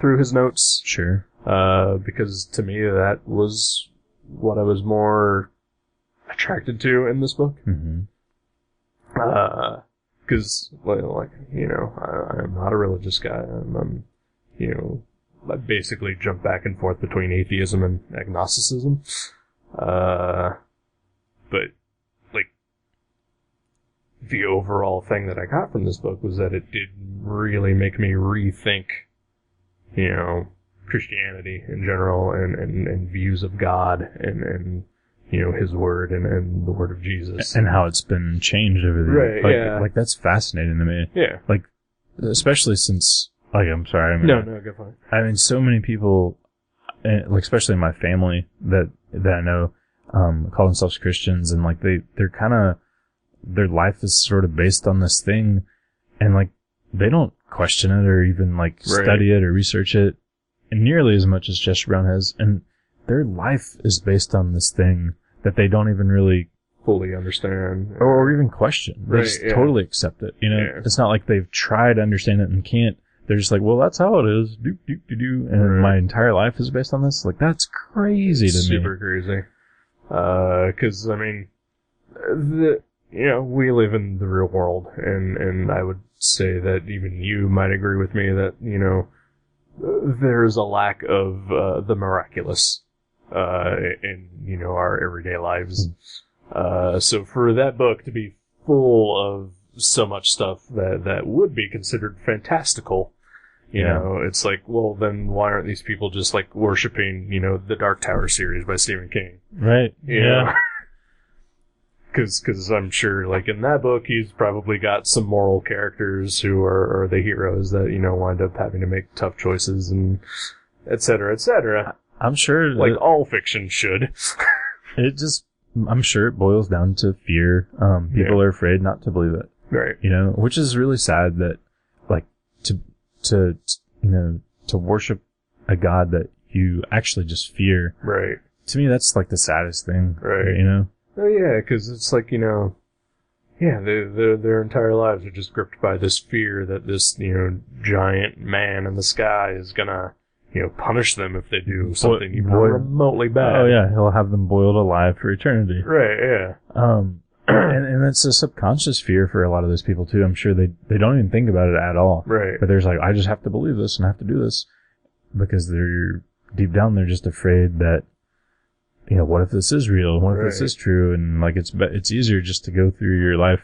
Speaker 1: through his notes.
Speaker 2: Sure.
Speaker 1: Because to me, that was what I was more attracted to in this book.
Speaker 2: Mm-hmm.
Speaker 1: Because, I'm not a religious guy. I basically jump back and forth between atheism and agnosticism. But, the overall thing that I got from this book was that it did really make me rethink, Christianity in general and views of God and his word and the word of Jesus.
Speaker 2: And how it's been changed over the years.
Speaker 1: Right,
Speaker 2: Like, that's fascinating to me.
Speaker 1: Yeah.
Speaker 2: Like, especially since, I'm sorry.
Speaker 1: No, go for it.
Speaker 2: I mean, so many people, like, especially in my family that I know, call themselves Christians, and like, they're kind of, their life is sort of based on this thing, and like, they don't question it or even like study it or research it nearly as much as Jesse Brown has, and their life is based on this thing that they don't even really
Speaker 1: fully understand
Speaker 2: or even question. They just totally accept it. It's not like they've tried to understand it and can't. They're just like, well, that's how it is. And my entire life is based on this. Like, that's crazy to me.
Speaker 1: Super crazy. Because we live in the real world, and I would say that even you might agree with me that there is a lack of the miraculous in our everyday lives. So for that book to be full of so much stuff that would be considered fantastical, it's like, well, then why aren't these people just like worshiping, the Dark Tower series by Stephen King?
Speaker 2: Right.
Speaker 1: Yeah. Because I'm sure, like, in that book, he's probably got some moral characters who are the heroes that, wind up having to make tough choices and et cetera, et cetera.
Speaker 2: I'm sure...
Speaker 1: Like, all fiction should.
Speaker 2: I'm sure it boils down to fear. People are afraid not to believe it.
Speaker 1: Right.
Speaker 2: Which is really sad that, like, to worship a God that you actually just fear.
Speaker 1: Right.
Speaker 2: To me, that's, like, the saddest thing.
Speaker 1: Right. Oh yeah, because it's like, yeah, their entire lives are just gripped by this fear that this, giant man in the sky is gonna, punish them if they do something even remotely bad.
Speaker 2: Oh yeah, he'll have them boiled alive for eternity.
Speaker 1: Right, yeah.
Speaker 2: And it's a subconscious fear for a lot of those people too. I'm sure they don't even think about it at all.
Speaker 1: Right.
Speaker 2: But there's like, I just have to believe this and I have to do this. Because they're, deep down, they're just afraid that, what if this is real? What if this is true? And like, it's easier just to go through your life,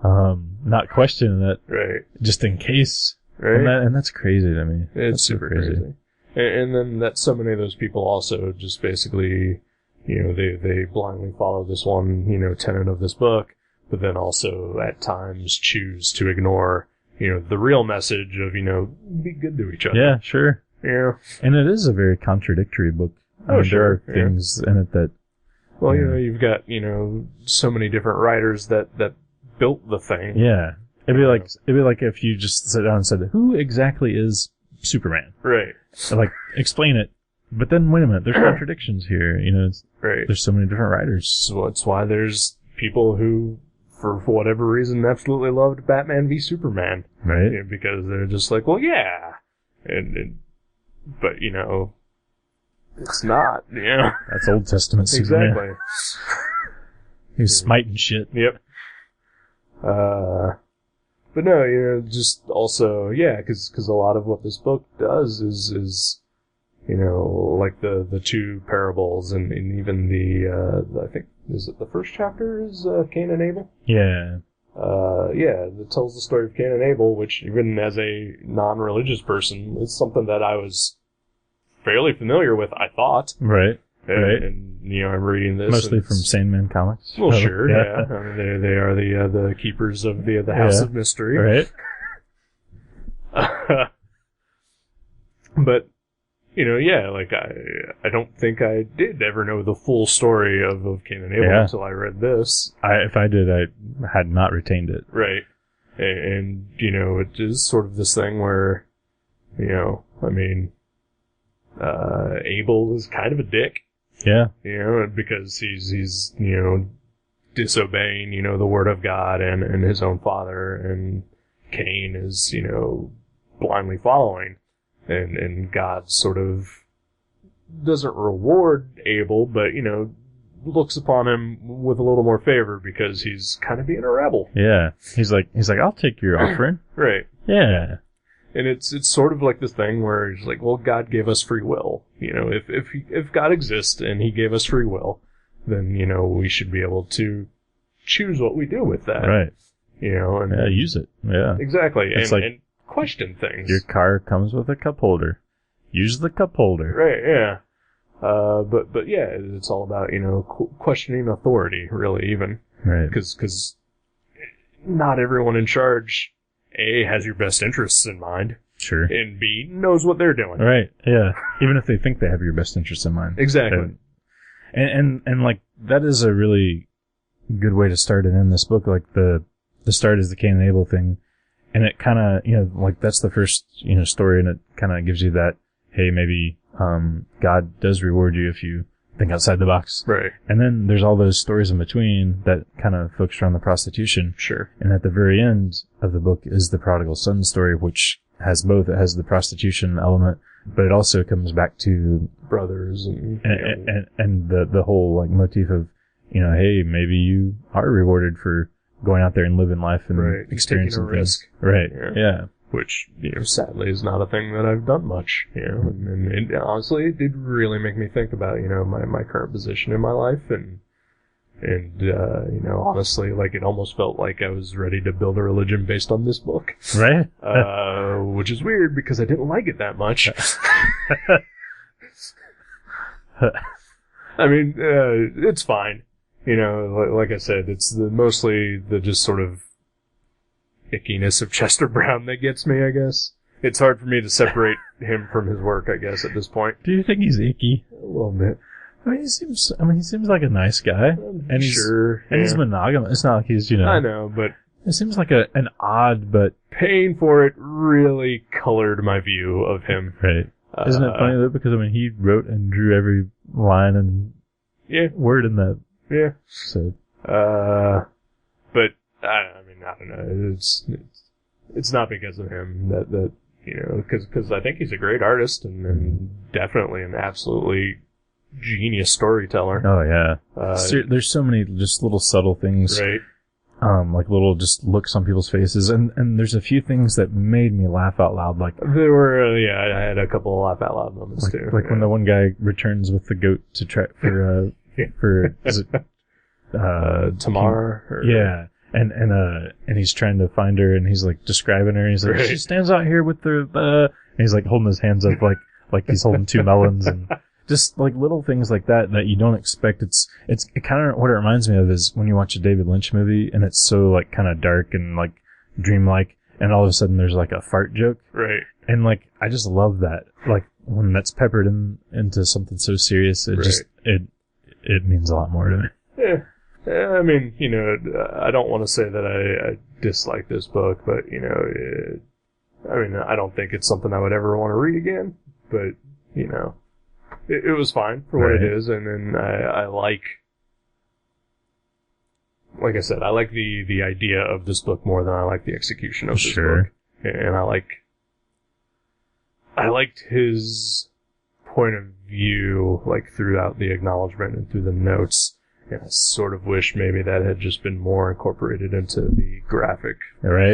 Speaker 2: not questioning it.
Speaker 1: Right.
Speaker 2: Just in case.
Speaker 1: Right.
Speaker 2: And that's crazy to me.
Speaker 1: It's super crazy. And then that so many of those people also just basically, they blindly follow this one, tenet of this book, but then also at times choose to ignore, the real message of, be good to each other.
Speaker 2: Yeah, sure.
Speaker 1: Yeah.
Speaker 2: And it is a very contradictory book. There are things in it that...
Speaker 1: Well, you've got, so many different writers that built the thing.
Speaker 2: Yeah. It'd be like if you just sat down and said, who exactly is Superman?
Speaker 1: Right.
Speaker 2: Like, explain it. But then, wait a minute, there's contradictions here.
Speaker 1: Right.
Speaker 2: There's so many different writers.
Speaker 1: So it's why there's people who, for whatever reason, absolutely loved Batman v Superman.
Speaker 2: Right.
Speaker 1: Because they're just like, well, yeah. But, it's not,
Speaker 2: That's Old Testament Superman.
Speaker 1: Exactly.
Speaker 2: He's smiting shit.
Speaker 1: Yep. But no, just also, because a lot of what this book does is like the two parables and even the, I think, is it the first chapter is Cain and Abel?
Speaker 2: Yeah.
Speaker 1: That tells the story of Cain and Abel, which even as a non-religious person is something that I was fairly familiar with, I thought.
Speaker 2: Right.
Speaker 1: And I'm reading this.
Speaker 2: Mostly from Sandman Comics.
Speaker 1: Well, sure, yeah. I mean, they are the keepers of the House of Mystery.
Speaker 2: Right.
Speaker 1: But, like I don't think I did ever know the full story of Cain and Abel until I read this.
Speaker 2: If I did, I had not retained it.
Speaker 1: Right. And it is sort of this thing where, Abel is kind of a dick.
Speaker 2: Yeah.
Speaker 1: Because he's disobeying, the word of God and his own father, and Cain is, blindly following. And God sort of doesn't reward Abel, but, looks upon him with a little more favor because he's kind of being a rebel.
Speaker 2: Yeah. He's like, I'll take your offering.
Speaker 1: Right.
Speaker 2: Yeah.
Speaker 1: And it's sort of like this thing where it's like, well, God gave us free will. If God exists and he gave us free will, then, we should be able to choose what we do with that.
Speaker 2: Right.
Speaker 1: And
Speaker 2: use it. Yeah.
Speaker 1: Exactly.
Speaker 2: It's
Speaker 1: and question things.
Speaker 2: Your car comes with a cup holder. Use the cup holder.
Speaker 1: Right, yeah. But yeah, it's all about, questioning authority, really, even.
Speaker 2: Right.
Speaker 1: Because not everyone in charge, A, has your best interests in mind.
Speaker 2: Sure.
Speaker 1: And B, knows what they're doing.
Speaker 2: Right, yeah. Even if they think they have your best interests in mind.
Speaker 1: Exactly.
Speaker 2: And like, that is a really good way to start and end this book. Like, the start is the Cain and Abel thing. And it kind of, like, that's the first, story, and it kind of gives you that, hey, maybe, God does reward you if you think outside the box.
Speaker 1: Right.
Speaker 2: And then there's all those stories in between that kind of focus around the prostitution.
Speaker 1: Sure.
Speaker 2: And at the very end of the book is the prodigal son story, which has both. It has the prostitution element, but it also comes back to
Speaker 1: brothers and
Speaker 2: the whole, like, motif of, hey, maybe you are rewarded for going out there and living life and experiencing things. Right. Yeah.
Speaker 1: Which, sadly is not a thing that I've done much, and honestly, it did really make me think about, my current position in my life, and honestly, like, it almost felt like I was ready to build a religion based on this book.
Speaker 2: Right.
Speaker 1: Which is weird because I didn't like it that much. I mean, it's fine. Like I said, it's mostly the just sort of ickiness of Chester Brown that gets me, I guess. It's hard for me to separate him from his work, I guess, at this point.
Speaker 2: Do you think he's icky?
Speaker 1: A little bit.
Speaker 2: I mean, he seems like a nice guy. And he's monogamous. It's not like he's,
Speaker 1: I know, but
Speaker 2: it seems like an odd, but
Speaker 1: paying for it really colored my view of him.
Speaker 2: Right. Isn't it funny though? Because, he wrote and drew every line and word in that
Speaker 1: Yeah.
Speaker 2: So,
Speaker 1: but I mean, I don't know. It's not because of him that because I think he's a great artist and definitely an absolutely genius storyteller.
Speaker 2: oh yeah. There's so many just little subtle things.
Speaker 1: Right.
Speaker 2: Like little just looks on people's faces, and there's a few things that made me laugh out loud. Like
Speaker 1: there were, I had a couple of laugh out loud moments too.
Speaker 2: Like when the one guy returns with the goat to try for is it
Speaker 1: Tamar?
Speaker 2: Yeah, and he's trying to find her, and he's like describing her. And he's like, she stands out here with the, and he's like holding his hands up like he's holding two melons and. Just like little things like that you don't expect. It kind of what it reminds me of is when you watch a David Lynch movie and it's so like kind of dark and like dreamlike, and all of a sudden there's like a fart joke,
Speaker 1: right?
Speaker 2: And like I just love that. Like when that's peppered into something so serious, it means a lot more to me.
Speaker 1: Yeah. I mean, I don't want to say that I dislike this book, but I mean, I don't think it's something I would ever want to read again. But It was fine for what it is, and then I like I said, I like the idea of this book more than I like the execution of this book. And I liked his point of view, like, throughout the acknowledgement and through the notes, and I sort of wish maybe that had just been more incorporated into the graphic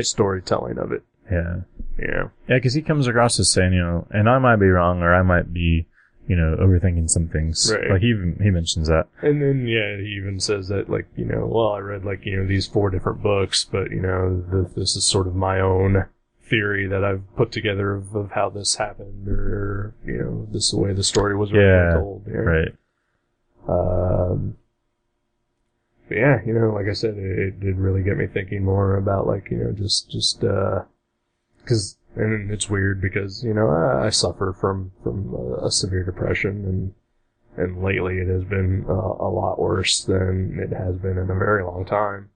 Speaker 1: storytelling of it.
Speaker 2: Yeah.
Speaker 1: Yeah.
Speaker 2: Yeah, because he comes across as saying, and I might be wrong, or I might be overthinking some things.
Speaker 1: Right.
Speaker 2: Like he mentions that.
Speaker 1: And then, he even says that, like, I read, like, these 4 different books, but, this is sort of my own theory that I've put together of how this happened, or, this is the way the story was originally told. Yeah.
Speaker 2: Right.
Speaker 1: But yeah, like I said, it did really get me thinking more about, like, just, cause, and it's weird because, I suffer from a severe depression, and lately it has been a lot worse than it has been in a very long time.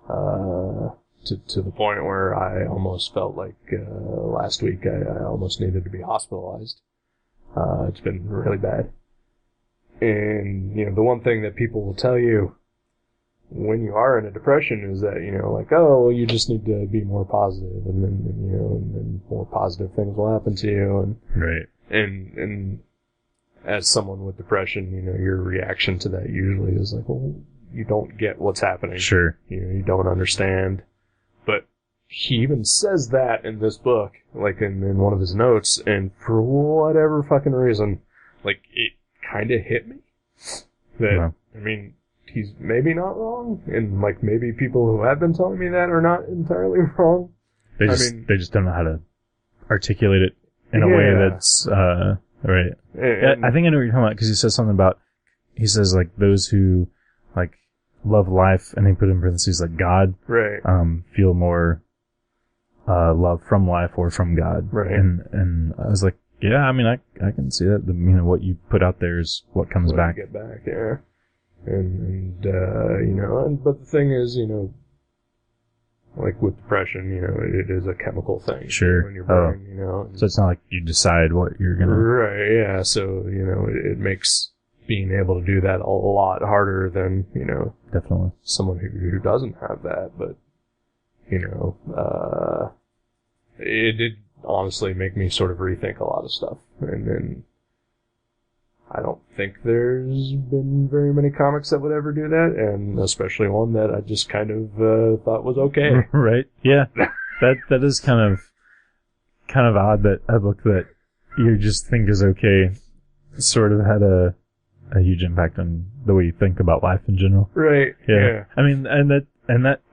Speaker 1: To the point where I almost felt like, last week I almost needed to be hospitalized. It's been really bad. And, the one thing that people will tell you when you are in a depression is that, like, oh, well, you just need to be more positive, and then, and then more positive things will happen to you. And,
Speaker 2: right.
Speaker 1: And as someone with depression, your reaction to that usually is like, well, you don't get what's happening.
Speaker 2: Sure.
Speaker 1: You don't understand. But he even says that in this book, like in one of his notes, and for whatever fucking reason, like, it kind of hit me. That, I mean, he's maybe not wrong, and like maybe people who have been telling me that are not entirely wrong.
Speaker 2: They just don't know how to articulate it in a way that's right. And I think I know what you're talking about, because he says something about, he says like those who like love life, and he put in parentheses like God,
Speaker 1: right?
Speaker 2: Feel more love from life or from God,
Speaker 1: right?
Speaker 2: And I was like, yeah, I mean, I can see that. What you put out there is what comes back.
Speaker 1: You get back, yeah. And but the thing is, like with depression, it is a chemical thing.
Speaker 2: Sure.
Speaker 1: In your brain,
Speaker 2: So it's not like you decide what you're gonna.
Speaker 1: Right, yeah. So, it makes being able to do that a lot harder than,
Speaker 2: Definitely.
Speaker 1: someone who doesn't have that. But, it did honestly make me sort of rethink a lot of stuff. And then I don't think there's been very many comics that would ever do that, and especially one that I just kind of thought was okay.
Speaker 2: Right? Yeah. That is kind of odd that a book that you just think is okay sort of had a huge impact on the way you think about life in general.
Speaker 1: Right. Yeah.
Speaker 2: I mean, and that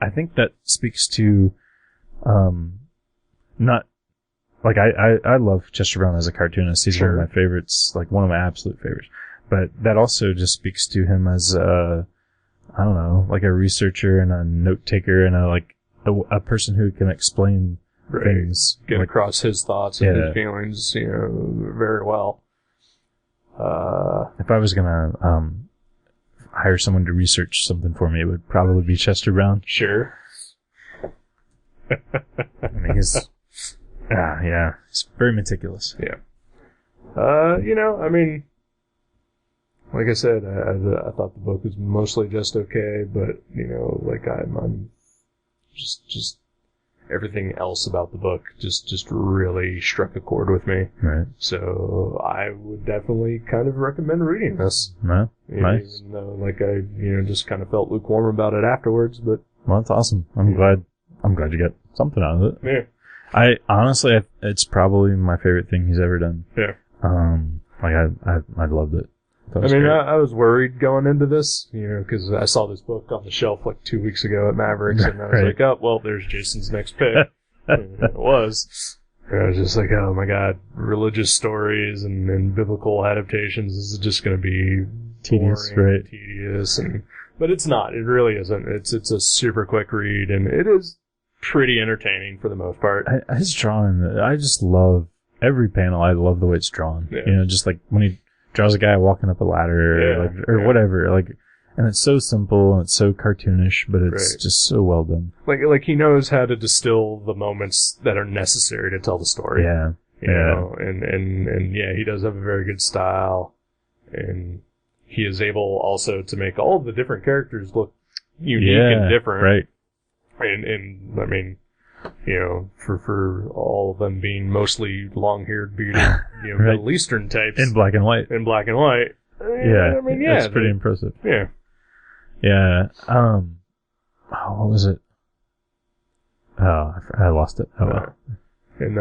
Speaker 2: I think that speaks to not. Like, I love Chester Brown as a cartoonist. He's one of my favorites, like one of my absolute favorites. But that also just speaks to him as I don't know, like a researcher and a note taker and a person who can explain things.
Speaker 1: Get across his thoughts and his feelings, very well.
Speaker 2: If I was gonna hire someone to research something for me, it would probably be Chester Brown.
Speaker 1: Sure.
Speaker 2: I mean, he's... yeah. It's very meticulous.
Speaker 1: Yeah. I mean, like I said, I thought the book was mostly just okay, but, you know, like I'm just everything else about the book just really struck a chord with me.
Speaker 2: Right.
Speaker 1: So I would definitely kind of recommend reading this.
Speaker 2: No? Nice.
Speaker 1: Even though, like, I, you know, just kind of felt lukewarm about it afterwards, but...
Speaker 2: Well, that's awesome. I'm glad you got something out of it.
Speaker 1: Yeah.
Speaker 2: I honestly, it's probably my favorite thing he's ever done.
Speaker 1: Yeah.
Speaker 2: Like I loved it.
Speaker 1: I mean, I was worried going into this, you know, because I saw this book on the shelf like 2 weeks ago at Mavericks, and I was like, oh, well, there's Jason's next pick. And it was. And I was just like, oh my god, religious stories and biblical adaptations, this is just going to be
Speaker 2: tedious,
Speaker 1: boring,
Speaker 2: right?
Speaker 1: Tedious, but it's not. It really isn't. It's a super quick read, and it is pretty entertaining for the most part.
Speaker 2: His drawing, I just love every panel. I love the way it's drawn.
Speaker 1: Yeah.
Speaker 2: You know, just like when he draws a guy walking up a ladder or whatever, like, and it's so simple and it's so cartoonish, but it's just so well done.
Speaker 1: Like he knows how to distill the moments that are necessary to tell the story.
Speaker 2: Yeah.
Speaker 1: You know, and yeah, he does have a very good style, and he is able also to make all of the different characters look unique and different.
Speaker 2: Right.
Speaker 1: And I mean, you know, for all of them being mostly long-haired, bearded, you know, Middle Eastern types.
Speaker 2: In black and white.
Speaker 1: In black and white.
Speaker 2: Yeah.
Speaker 1: I mean, yeah.
Speaker 2: It's pretty impressive.
Speaker 1: Yeah.
Speaker 2: Yeah. What was it? Oh, I lost it. Oh, well.
Speaker 1: And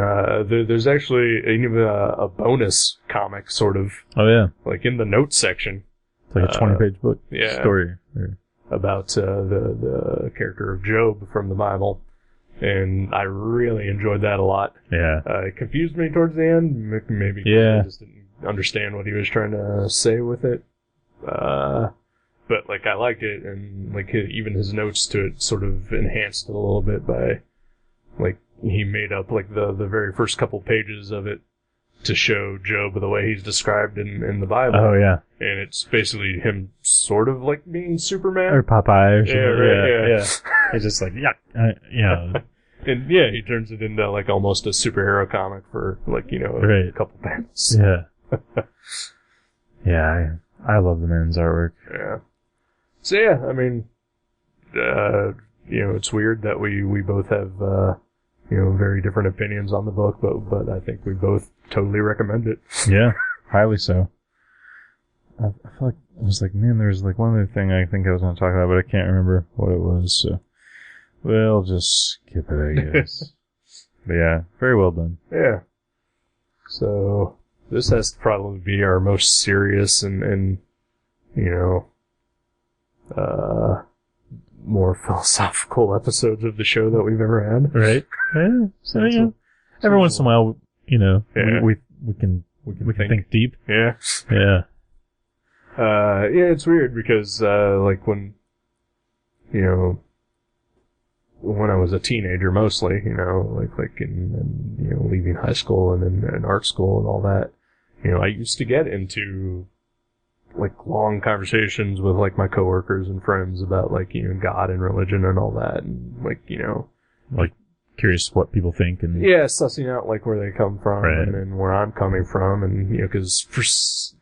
Speaker 1: there's actually even a bonus comic, sort of.
Speaker 2: Oh, yeah.
Speaker 1: Like in the notes section.
Speaker 2: It's like a 20-page book story.
Speaker 1: About the character of Job from the Bible. And I really enjoyed that a lot.
Speaker 2: Yeah.
Speaker 1: It confused me towards the end. Maybe I just didn't understand what he was trying to say with it. But, like, I liked it, and, like, even his notes to it sort of enhanced it a little bit by, like, he made up, like, the very first couple pages of it to show Job the way he's described in the Bible.
Speaker 2: Oh, yeah.
Speaker 1: And it's basically him sort of like being Superman.
Speaker 2: Or Popeye or something.
Speaker 1: Yeah.
Speaker 2: It's just like, you know.
Speaker 1: And yeah, he turns it into like almost a superhero comic for like, you know, a couple panels.
Speaker 2: Yeah. Yeah, I love the man's artwork.
Speaker 1: Yeah. So yeah, I mean, you know, it's weird that we both have, you know, very different opinions on the book, but I think we both totally recommend it.
Speaker 2: Yeah, highly so. I feel like I was like, man, there's like one other thing I think I was going to talk about, but I can't remember what it was. So we'll just skip it, I guess. But yeah, very well done.
Speaker 1: Yeah. So this has to probably be our most serious and you know, more philosophical episodes of the show that we've ever had.
Speaker 2: Right. Yeah. So yeah. Every once in a while, you know, we can think deep.
Speaker 1: Yeah.
Speaker 2: Yeah.
Speaker 1: Yeah, it's weird because, like when, you know, when I was a teenager mostly, you know, like in you know, leaving high school and in art school and all that, you know, I used to get into, like, long conversations with, like, my coworkers and friends about, like, you know, God and religion and all that, and, like, you know,
Speaker 2: like, curious what people think and...
Speaker 1: Yeah, sussing out, like, where they come from and where I'm coming from, and, you know, because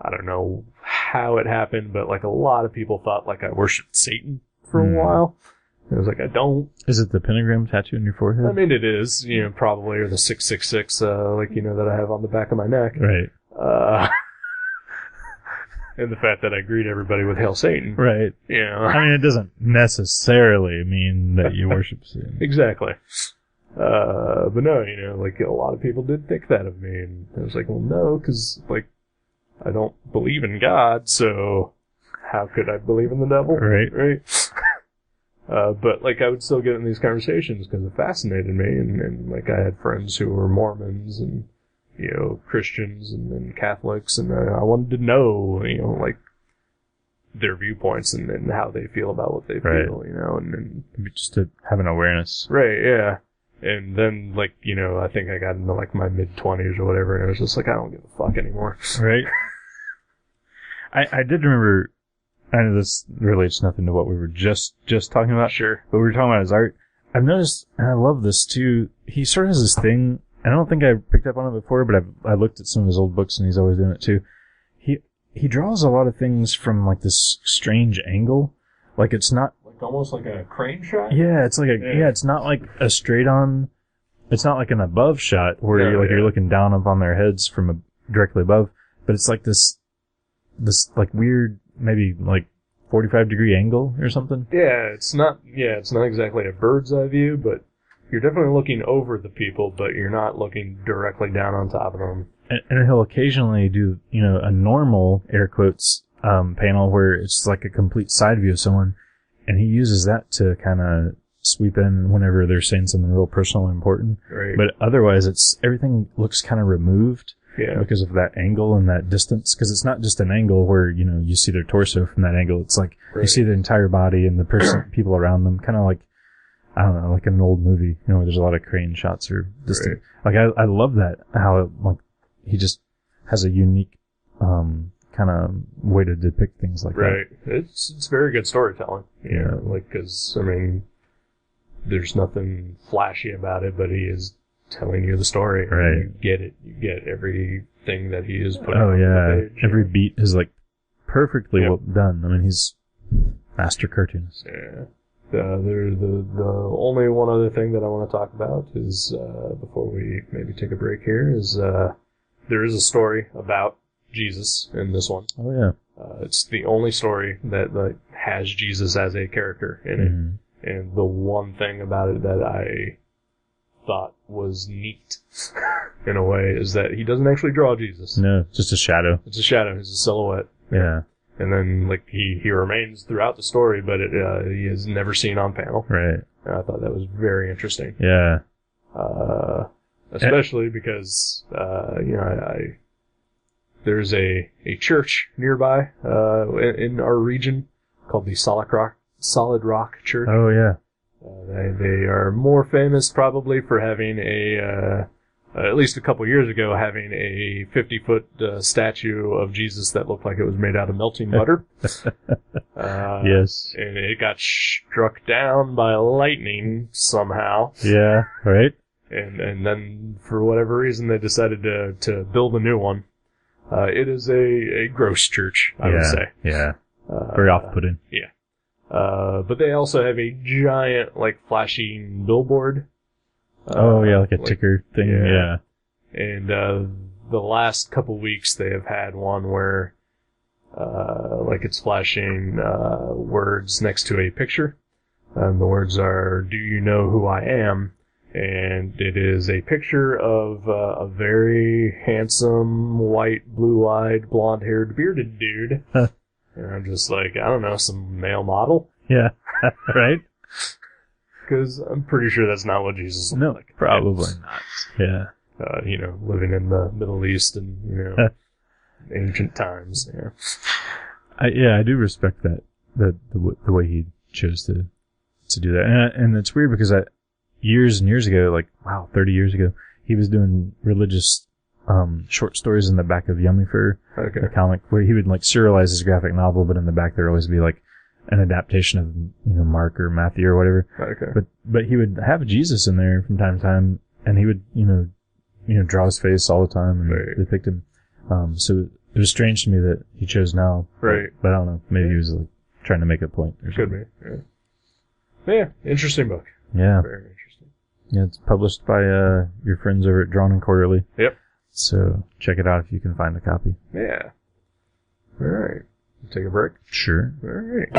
Speaker 1: I don't know how it happened, but, like, a lot of people thought, like, I worshipped Satan for a while. I was like, I don't.
Speaker 2: Is it the pentagram tattoo on your forehead?
Speaker 1: I mean, it is, you know, probably, or the 666, like, you know, that I have on the back of my neck.
Speaker 2: Right.
Speaker 1: And the fact that I greet everybody with Hail Satan.
Speaker 2: Right.
Speaker 1: You know.
Speaker 2: I mean, it doesn't necessarily mean that you worship Satan.
Speaker 1: Exactly. But no, you know, like, a lot of people did think that of me, and I was like, well, no, because, like, I don't believe in God, so how could I believe in the devil?
Speaker 2: Right.
Speaker 1: But, like, I would still get in these conversations because it fascinated me, and, like, I had friends who were Mormons and, you know, Christians and Catholics, and I wanted to know, you know, like, their viewpoints and how they feel about what they feel, you know, and
Speaker 2: just to have an awareness.
Speaker 1: Right, yeah. And then, like, you know, I think I got into, like, my mid-20s or whatever, and I was just like, I don't give a fuck anymore.
Speaker 2: Right. I did remember, I know this relates nothing to what we were just talking about.
Speaker 1: Sure.
Speaker 2: But we were talking about his art. I've noticed, and I love this too, he sort of has this thing, I don't think I picked up on it before, but I looked at some of his old books and he's always doing it too. he draws a lot of things from like this strange angle. Like it's not
Speaker 1: like almost like a crane shot.
Speaker 2: Yeah, it's like it's not like a straight on. It's not like an above shot where you're looking down upon their heads from directly above, but it's like this like weird, maybe like 45-degree angle or something.
Speaker 1: Yeah, it's not exactly a bird's eye view, but you're definitely looking over the people, but you're not looking directly down on top of them.
Speaker 2: And he'll occasionally do, a normal, air quotes, panel where it's like a complete side view of someone, and he uses that to kind of sweep in whenever they're saying something real personal and important.
Speaker 1: Right.
Speaker 2: But otherwise, everything looks kind of removed because of that angle and that distance. Because it's not just an angle where, you see their torso from that angle. It's like you see the entire body and the people around them, kind of like, I don't know, like an old movie, where there's a lot of crane shots or distant. Like, I love that, how, like, he just has a unique, kind of way to depict things like that.
Speaker 1: Right. It's very good storytelling.
Speaker 2: Yeah.
Speaker 1: Because, there's nothing flashy about it, but he is telling you the story.
Speaker 2: Right.
Speaker 1: You get it. You get everything that he is putting
Speaker 2: on
Speaker 1: the page.
Speaker 2: Every beat is, like, perfectly well done. I mean, he's master cartoonist.
Speaker 1: Yeah. The only one other thing that I want to talk about is, before we maybe take a break here, is there is a story about Jesus in this one.
Speaker 2: Oh, yeah.
Speaker 1: It's the only story that has Jesus as a character in it. And the one thing about it that I thought was neat, in a way, is that he doesn't actually draw Jesus.
Speaker 2: No, just a shadow.
Speaker 1: It's a shadow. It's a silhouette.
Speaker 2: Yeah.
Speaker 1: And then, like, he remains throughout the story, but he is never seen on panel.
Speaker 2: Right.
Speaker 1: And I thought that was very interesting.
Speaker 2: Yeah.
Speaker 1: Especially because, there's a church nearby, in our region called the Solid Rock Church.
Speaker 2: Oh, yeah.
Speaker 1: They are more famous probably for having at least a couple years ago, having a 50-foot statue of Jesus that looked like it was made out of melting butter.
Speaker 2: Yes.
Speaker 1: And it got struck down by lightning somehow.
Speaker 2: Yeah, right?
Speaker 1: And then, for whatever reason, they decided to build a new one. It is a gross church, I would say.
Speaker 2: Yeah. Very off-putting.
Speaker 1: Yeah. But they also have a giant, like, flashing billboard.
Speaker 2: Like a ticker thing. Yeah.
Speaker 1: And the last couple weeks they have had one where, like, it's flashing words next to a picture. And the words are, "Do you know who I am?" And it is a picture of a very handsome, white, blue-eyed, blonde-haired, bearded dude. And I'm just like, I don't know, some male model?
Speaker 2: Yeah, right?
Speaker 1: Because I'm pretty sure that's not what Jesus looked like.
Speaker 2: Probably not. Yeah.
Speaker 1: Living in the Middle East and, ancient times. Yeah.
Speaker 2: I do respect that, the way he chose to do that. And it's weird because years and years ago, 30 years ago, he was doing religious short stories in the back of Yummy Fur, the comic, where he would serialize his graphic novel, but in the back there would always be an adaptation of Mark or Matthew or whatever.
Speaker 1: Okay.
Speaker 2: But he would have Jesus in there from time to time, and he would draw his face all the time and depict him. So it was strange to me that he chose now.
Speaker 1: Right.
Speaker 2: But I don't know. Maybe he was trying to make a point or something.
Speaker 1: Could be. Yeah. Interesting book.
Speaker 2: Yeah.
Speaker 1: Very interesting.
Speaker 2: Yeah, it's published by your friends over at Drawn and Quarterly.
Speaker 1: Yep.
Speaker 2: So check it out if you can find a copy.
Speaker 1: Yeah. All right. Take a break?
Speaker 2: Sure.
Speaker 1: All right.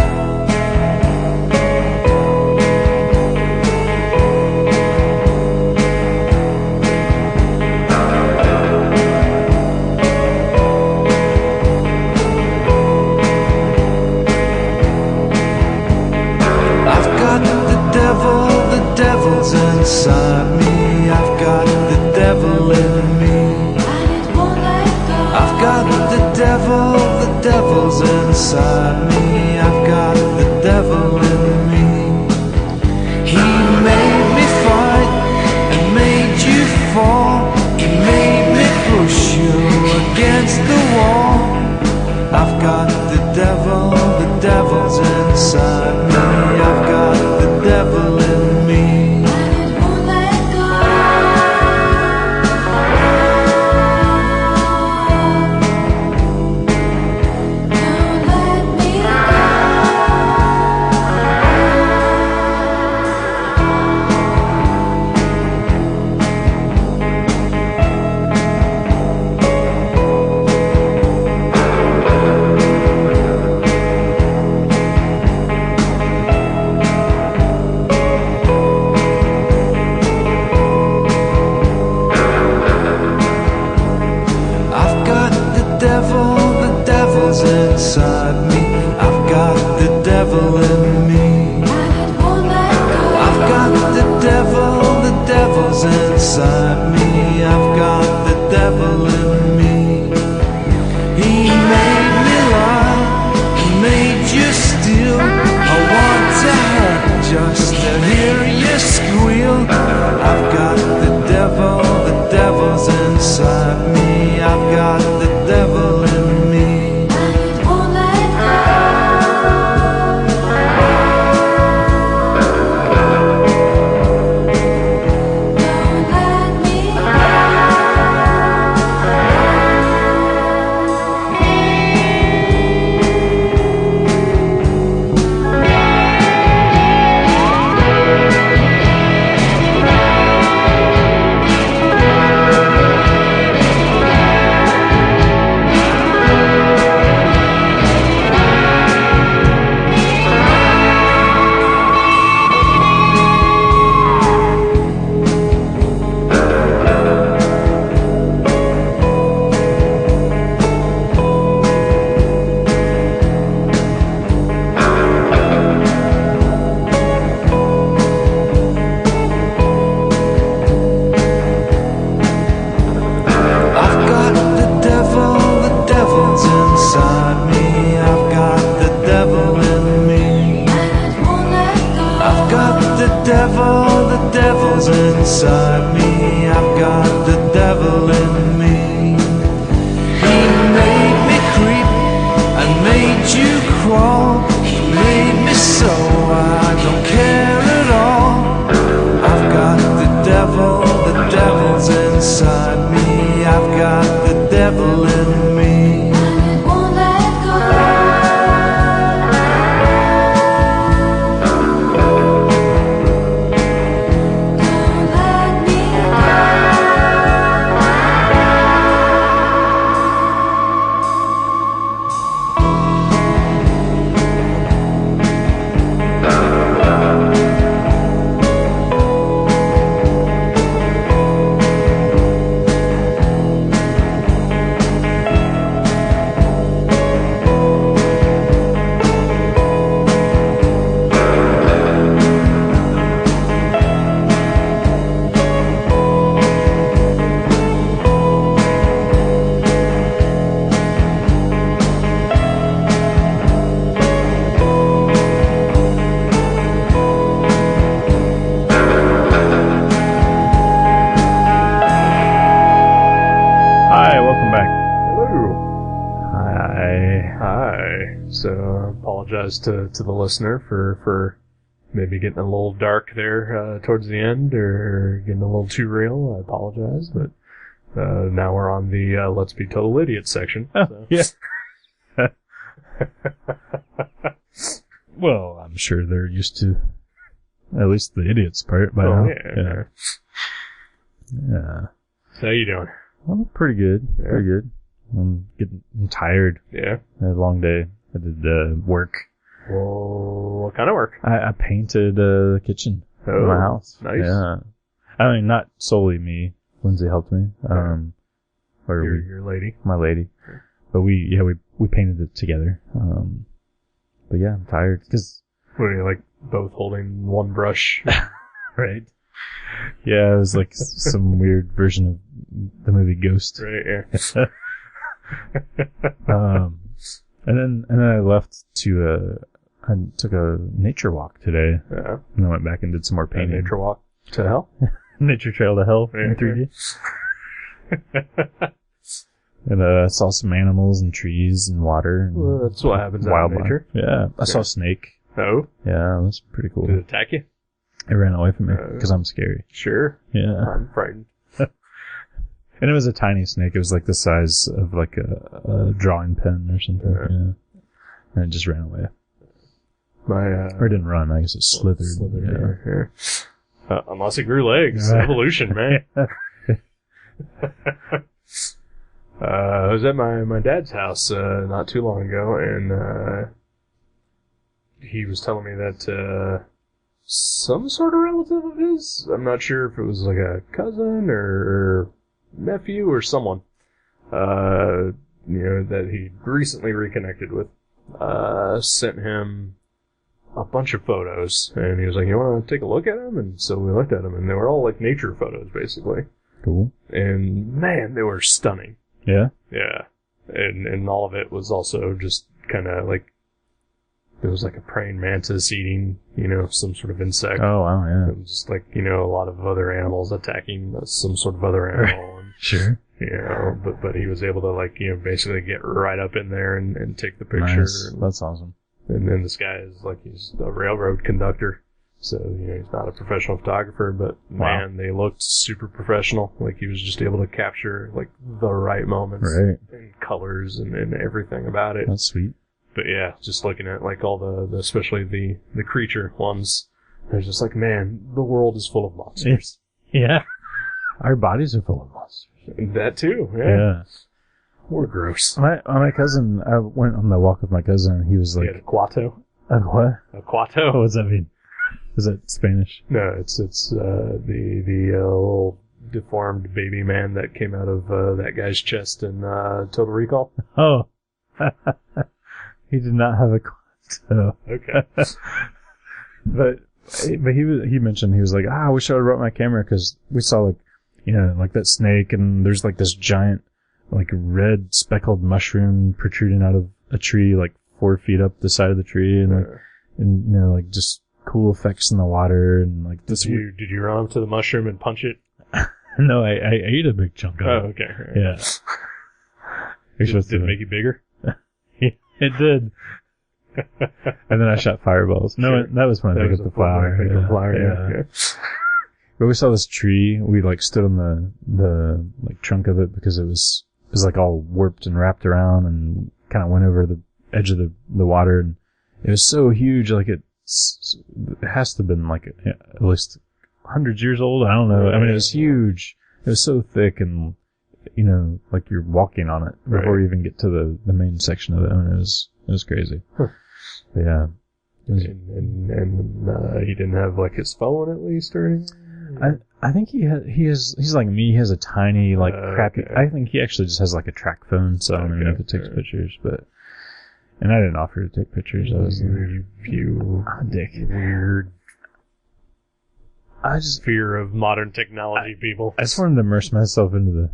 Speaker 3: The devil's inside me. I've got the devil in me. I've got the devil's inside me. I've got the devil in me. He made me fight and made you fall. He made me push you against the wall. I've got the devil's inside me. I've got the devil in me. devil's inside me. I've got the devil in me. I've got the devil's inside me. I've got the devil in me. He made me lie, he made you steal. I want to hurt just to hear you squeal. I've got the devil's inside me. I've got the devil in me. Inside me, I've got the devil in me. He made me creep and made you crawl. He made me so I don't care at all. I've got the devil's inside me. I've got the devil in me.
Speaker 1: Apologize to the listener for maybe getting a little dark there towards the end or getting a little too real. I apologize, but now we're on the Let's Be Total Idiots section.
Speaker 2: Oh,
Speaker 1: so.
Speaker 2: yeah. Well, I'm sure they're used to at least the idiots part by now.
Speaker 1: Yeah. So how you doing?
Speaker 2: Well, pretty good.
Speaker 1: Yeah.
Speaker 2: Pretty good. I'm tired.
Speaker 1: Yeah.
Speaker 2: I had a long day. I did work.
Speaker 1: Well, what kind of work?
Speaker 2: I painted the kitchen in my house.
Speaker 1: Nice.
Speaker 2: Yeah. I mean, not solely me. Lindsay helped me. Or
Speaker 1: Your lady.
Speaker 2: My lady.
Speaker 1: Okay.
Speaker 2: But we painted it together. But yeah, I'm tired. Cause,
Speaker 1: What are you, like, both holding one brush?
Speaker 2: right? Yeah, it was like some weird version of the movie Ghost.
Speaker 1: Right, yeah.
Speaker 2: And then I left I took a nature walk today.
Speaker 1: Yeah.
Speaker 2: And I went back and did some more painting.
Speaker 1: Nature walk to hell?
Speaker 2: Nature trail to hell in 3D. And I saw some animals and trees and water. And
Speaker 1: Well, that's what happens out in nature.
Speaker 2: Yeah. I saw a snake.
Speaker 1: Oh?
Speaker 2: Yeah, it was pretty cool.
Speaker 1: Did it attack you?
Speaker 2: It ran away from me because I'm scary.
Speaker 1: Sure.
Speaker 2: Yeah.
Speaker 1: I'm frightened.
Speaker 2: And it was a tiny snake. It was like the size of like a drawing pen or something. Yeah. And it just ran away. Or it didn't run. I guess it slithered.
Speaker 1: Yeah. Unless it grew legs. Evolution, man. I was at my dad's house not too long ago, and he was telling me that some sort of relative of his, I'm not sure if it was like a cousin or nephew or someone, that he recently reconnected with, sent him a bunch of photos, and he was like, you want to take a look at them? And so we looked at them, and they were all like nature photos, basically.
Speaker 2: Cool.
Speaker 1: And man, they were stunning.
Speaker 2: Yeah?
Speaker 1: Yeah. And all of it was also just kind of like, there was like a praying mantis eating, some sort of insect.
Speaker 2: Oh, wow, yeah.
Speaker 1: And just like, a lot of other animals attacking some sort of other animal. And,
Speaker 2: sure.
Speaker 1: but he was able to like, basically get right up in there and take the picture.
Speaker 2: Nice. That's awesome.
Speaker 1: And then this guy is like, he's a railroad conductor. So, he's not a professional photographer, but man, they looked super professional. Like he was just able to capture like the right moments.
Speaker 2: Right.
Speaker 1: And colors and everything about it.
Speaker 2: That's sweet.
Speaker 1: But yeah, just looking at like all the especially the creature ones, there's just like, man, the world is full of monsters.
Speaker 2: Yeah. Our bodies are full of monsters.
Speaker 1: That too,
Speaker 2: Yeah.
Speaker 1: We're gross.
Speaker 2: My cousin, I went on the walk with my cousin, and he was like...
Speaker 1: Yeah, a cuato.
Speaker 2: A what?
Speaker 1: A cuato?
Speaker 2: What does that mean? Is that Spanish?
Speaker 1: No, it's the little deformed baby man that came out of that guy's chest in Total Recall.
Speaker 2: Oh. He did not have a cuato.
Speaker 1: Okay.
Speaker 2: But he mentioned, he was like, I wish I would have brought my camera, because we saw like, like that snake, and there's like this giant, like red speckled mushroom protruding out of a tree, like 4 feet up the side of the tree, and like just cool effects in the water, and like this.
Speaker 1: Did you run up to the mushroom and punch it?
Speaker 2: No, I ate a big chunk of it.
Speaker 1: Oh, okay. Right.
Speaker 2: Yeah.
Speaker 1: Did it make you bigger?
Speaker 2: It did. And then I shot fireballs. No,
Speaker 1: Sure.
Speaker 2: that was when I picked up the flower.
Speaker 1: Yeah.
Speaker 2: But we saw this tree. We like stood on the like trunk of it, because it was like all warped and wrapped around, and kind of went over the edge of the water, and it was so huge. Like it has to have been like at least hundreds of years old. I don't know. I mean, it was huge. It was so thick, and like you're walking on it before you even get to the main section of it. I mean, it was crazy.
Speaker 1: Huh.
Speaker 2: But yeah.
Speaker 1: And he didn't have like his phone at least or anything?
Speaker 2: I think he's like me. He has a tiny, like, crappy,
Speaker 1: okay.
Speaker 2: I think he actually just has like a track phone, so I don't even know if it takes pictures, and I didn't offer to take pictures. I was
Speaker 1: you
Speaker 2: dick.
Speaker 1: Weird.
Speaker 2: I just
Speaker 1: fear of modern technology, people.
Speaker 2: I just wanted to immerse myself into the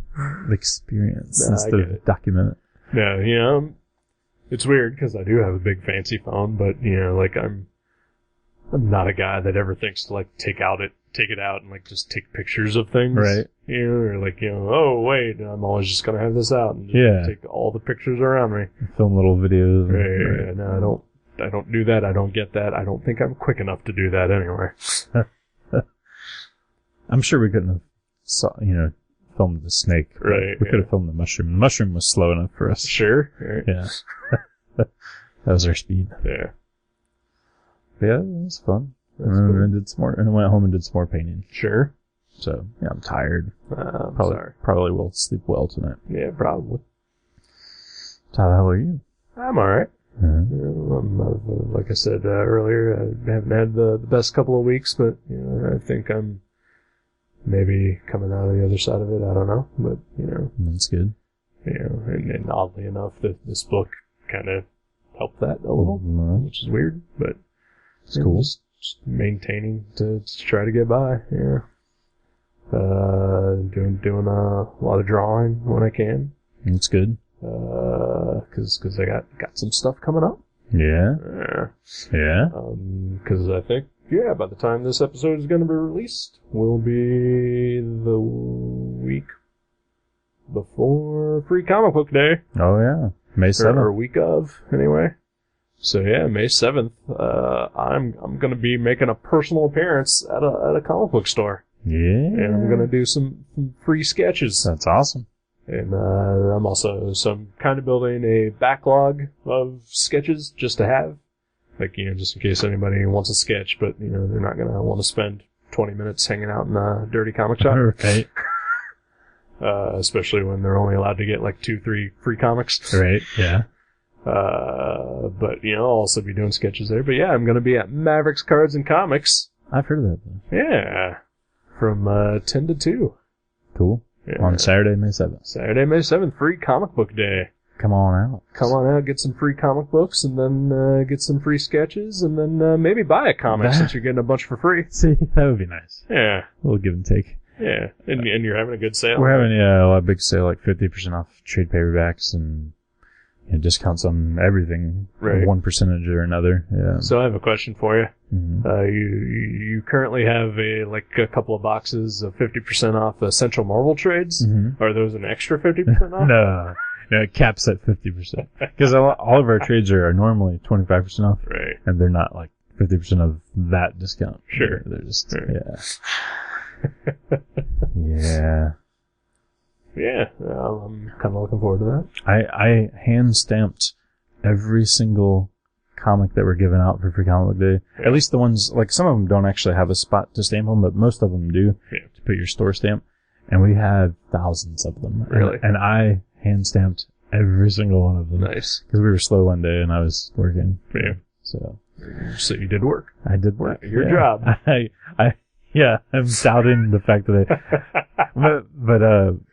Speaker 2: experience instead of document it.
Speaker 1: No, it's weird because I do have a big fancy phone, but like I'm not a guy that ever thinks to like take it out and like just take pictures of things,
Speaker 2: right?
Speaker 1: Or like oh wait, I'm always just gonna have this out and just take all the pictures around me,
Speaker 2: film little videos.
Speaker 1: Right. Yeah, no, I don't do that. I don't get that. I don't think I'm quick enough to do that anyway.
Speaker 2: I'm sure we couldn't have filmed the snake.
Speaker 1: Right.
Speaker 2: We could have filmed the mushroom. The mushroom was slow enough for us.
Speaker 1: Sure. Right.
Speaker 2: Yeah. That was our speed.
Speaker 1: Yeah.
Speaker 2: But yeah, it was fun. And then I went home and did some more painting.
Speaker 1: Sure.
Speaker 2: So, yeah, I'm tired.
Speaker 1: I'm sorry.
Speaker 2: Probably will sleep well tonight.
Speaker 1: Yeah, probably.
Speaker 2: So how the hell are you?
Speaker 1: I'm alright. Like I said earlier, I haven't had the best couple of weeks, but I think I'm maybe coming out of the other side of it. I don't know, but
Speaker 2: that's good.
Speaker 1: And oddly enough, this book kind of helped that a little, which is weird, but
Speaker 2: it's cool.
Speaker 1: Just maintaining to try to get by. Yeah. Doing a lot of drawing when I can.
Speaker 2: That's good.
Speaker 1: Cause I got some stuff coming up.
Speaker 2: Yeah. Yeah.
Speaker 1: Cause I think, by the time this episode is going to be released, will be the week before Free Comic Book Day.
Speaker 2: Oh yeah. May 7th.
Speaker 1: Or week of, anyway. So yeah, May 7th, I'm going to be making a personal appearance at a comic book store.
Speaker 2: Yeah.
Speaker 1: And I'm going to do some free sketches.
Speaker 2: That's awesome.
Speaker 1: And I'm also kind of building a backlog of sketches just to have. Like, just in case anybody wants a sketch, but, they're not going to want to spend 20 minutes hanging out in a dirty comic shop.
Speaker 2: Right.
Speaker 1: Especially when they're only allowed to get like 2-3 free comics.
Speaker 2: Right, yeah.
Speaker 1: But, I'll also be doing sketches there. But yeah, I'm going to be at Mavericks Cards and Comics.
Speaker 2: I've heard of that, though.
Speaker 1: Yeah. From 10 to 2.
Speaker 2: Cool. Yeah. On Saturday, May 7th.
Speaker 1: Saturday, May 7th, Free Comic Book Day.
Speaker 2: come on out.
Speaker 1: Come on out, get some free comic books, and then get some free sketches, and then maybe buy a comic since you're getting a bunch for free.
Speaker 2: See, that would be nice.
Speaker 1: Yeah.
Speaker 2: A little give and take.
Speaker 1: Yeah. And you're having a good sale?
Speaker 2: We're having, a big sale, like 50% off trade paperbacks and discounts on everything.
Speaker 1: Right.
Speaker 2: One percentage or another. Yeah.
Speaker 1: So I have a question for you.
Speaker 2: Mm-hmm.
Speaker 1: You currently have a couple of boxes of 50% off Essential Marvel trades.
Speaker 2: Mm-hmm.
Speaker 1: Are those an extra 50% off?
Speaker 2: No, it caps at 50%. Because all of our trades are normally 25% off.
Speaker 1: Right.
Speaker 2: And they're not like 50% of that discount.
Speaker 1: Sure.
Speaker 2: They're just,
Speaker 1: yeah.
Speaker 2: Yeah.
Speaker 1: Yeah. I'm kind of looking forward to that.
Speaker 2: I hand stamped every single comic that were given out for Free Comic Book Day.
Speaker 1: Yeah.
Speaker 2: At least the ones, like some of them don't actually have a spot to stamp them, but most of them do.
Speaker 1: Yeah.
Speaker 2: To put your store stamp. And we had thousands of them.
Speaker 1: Really?
Speaker 2: And I hand stamped every single one of them.
Speaker 1: Nice.
Speaker 2: Because we were slow one day and I was working.
Speaker 1: Yeah. So you did work.
Speaker 2: I did work.
Speaker 1: Your job.
Speaker 2: I'm doubting the fact that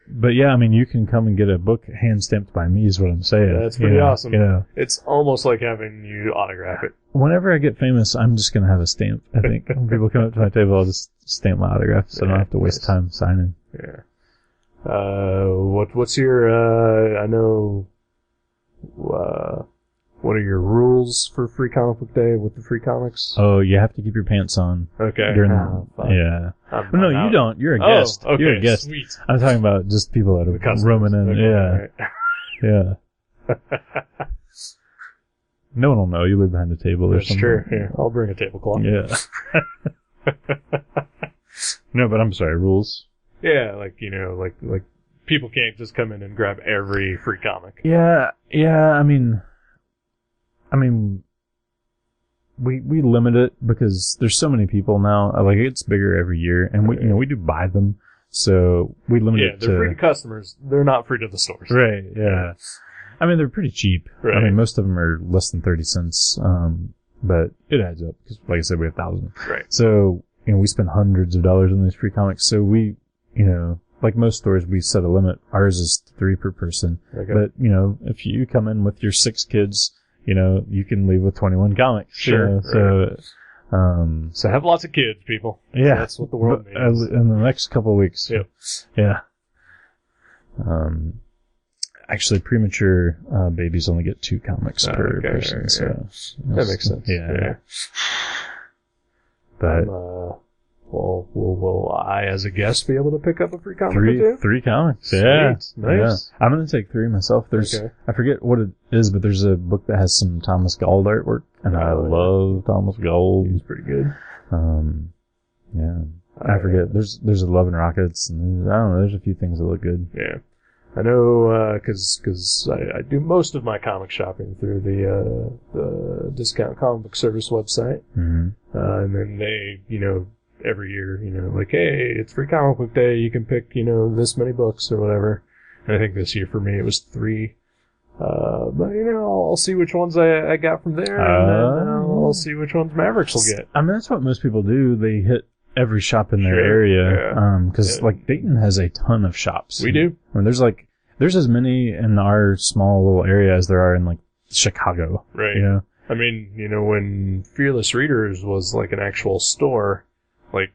Speaker 2: but yeah, I mean, you can come and get a book hand stamped by me is what I'm saying.
Speaker 1: That's pretty awesome.
Speaker 2: You know,
Speaker 1: it's almost like having you autograph it.
Speaker 2: Whenever I get famous, I'm just gonna have a stamp. I think when people come up to my table, I'll just stamp my autograph, so I don't have to waste time signing.
Speaker 1: Yeah. What's your I know. What are your rules for Free Comic Book Day with the free comics?
Speaker 2: Oh, you have to keep your pants on.
Speaker 1: Okay.
Speaker 2: Yeah. No, you don't. You're a guest.
Speaker 1: Okay,
Speaker 2: you're a guest.
Speaker 1: Sweet.
Speaker 2: I'm talking about just people that are roaming in.
Speaker 1: Okay,
Speaker 2: Yeah. No one will know. You live behind a table or something.
Speaker 1: That's true. Yeah, I'll bring a tablecloth.
Speaker 2: Yeah. No, but I'm sorry. Rules.
Speaker 1: Yeah, like people can't just come in and grab every free comic.
Speaker 2: Yeah. I mean, we limit it because there's so many people now. Like, it's bigger every year, and we do buy them, so we limit it to.
Speaker 1: Yeah, they're free to customers. They're not free to the stores.
Speaker 2: Right. Yeah. I mean, they're pretty cheap.
Speaker 1: Right.
Speaker 2: I mean, most of them are less than 30 cents. But it adds up because, like I said, we have thousands.
Speaker 1: Right.
Speaker 2: So, we spend hundreds of dollars on these free comics. So we, like most stores, we set a limit. Ours is 3 per person.
Speaker 1: Okay.
Speaker 2: But, if you come in with your 6 kids, you can leave with 21 comics.
Speaker 1: Sure. So have lots of kids, people.
Speaker 2: Yeah.
Speaker 1: So that's what the world needs.
Speaker 2: In the next couple of weeks.
Speaker 1: Yep.
Speaker 2: Yeah. Actually, premature babies only get 2 comics per person.
Speaker 1: Yeah.
Speaker 2: So
Speaker 1: That makes sense.
Speaker 2: Yeah. But
Speaker 1: will I, as a guest, be able to pick up a free comic or two?
Speaker 2: 3 comics.
Speaker 1: Sweet.
Speaker 2: Yeah.
Speaker 1: Nice.
Speaker 2: Yeah. I'm going to take 3 myself. I forget what it is, but there's a book that has some Thomas Gold artwork, and I love Thomas Gold.
Speaker 1: He's pretty good.
Speaker 2: Yeah. I forget. There's a Love and Rockets, and I don't know. There's a few things that look good.
Speaker 1: Yeah. I know, cause I do most of my comic shopping through the Discount Comic Book Service website.
Speaker 2: Mm-hmm.
Speaker 1: And then they, every year, like, hey, it's Free Comic Book Day, you can pick, this many books or whatever. And I think this year for me it was 3. But, I'll see which ones I got from there, and then I'll see which ones Mavericks will get.
Speaker 2: I mean, that's what most people do. They hit every shop in their area. Cause like Dayton has a ton of shops.
Speaker 1: We do.
Speaker 2: I mean, there's as many in our small little area as there are in like Chicago.
Speaker 1: Right. I mean, when Fearless Readers was like an actual store, like,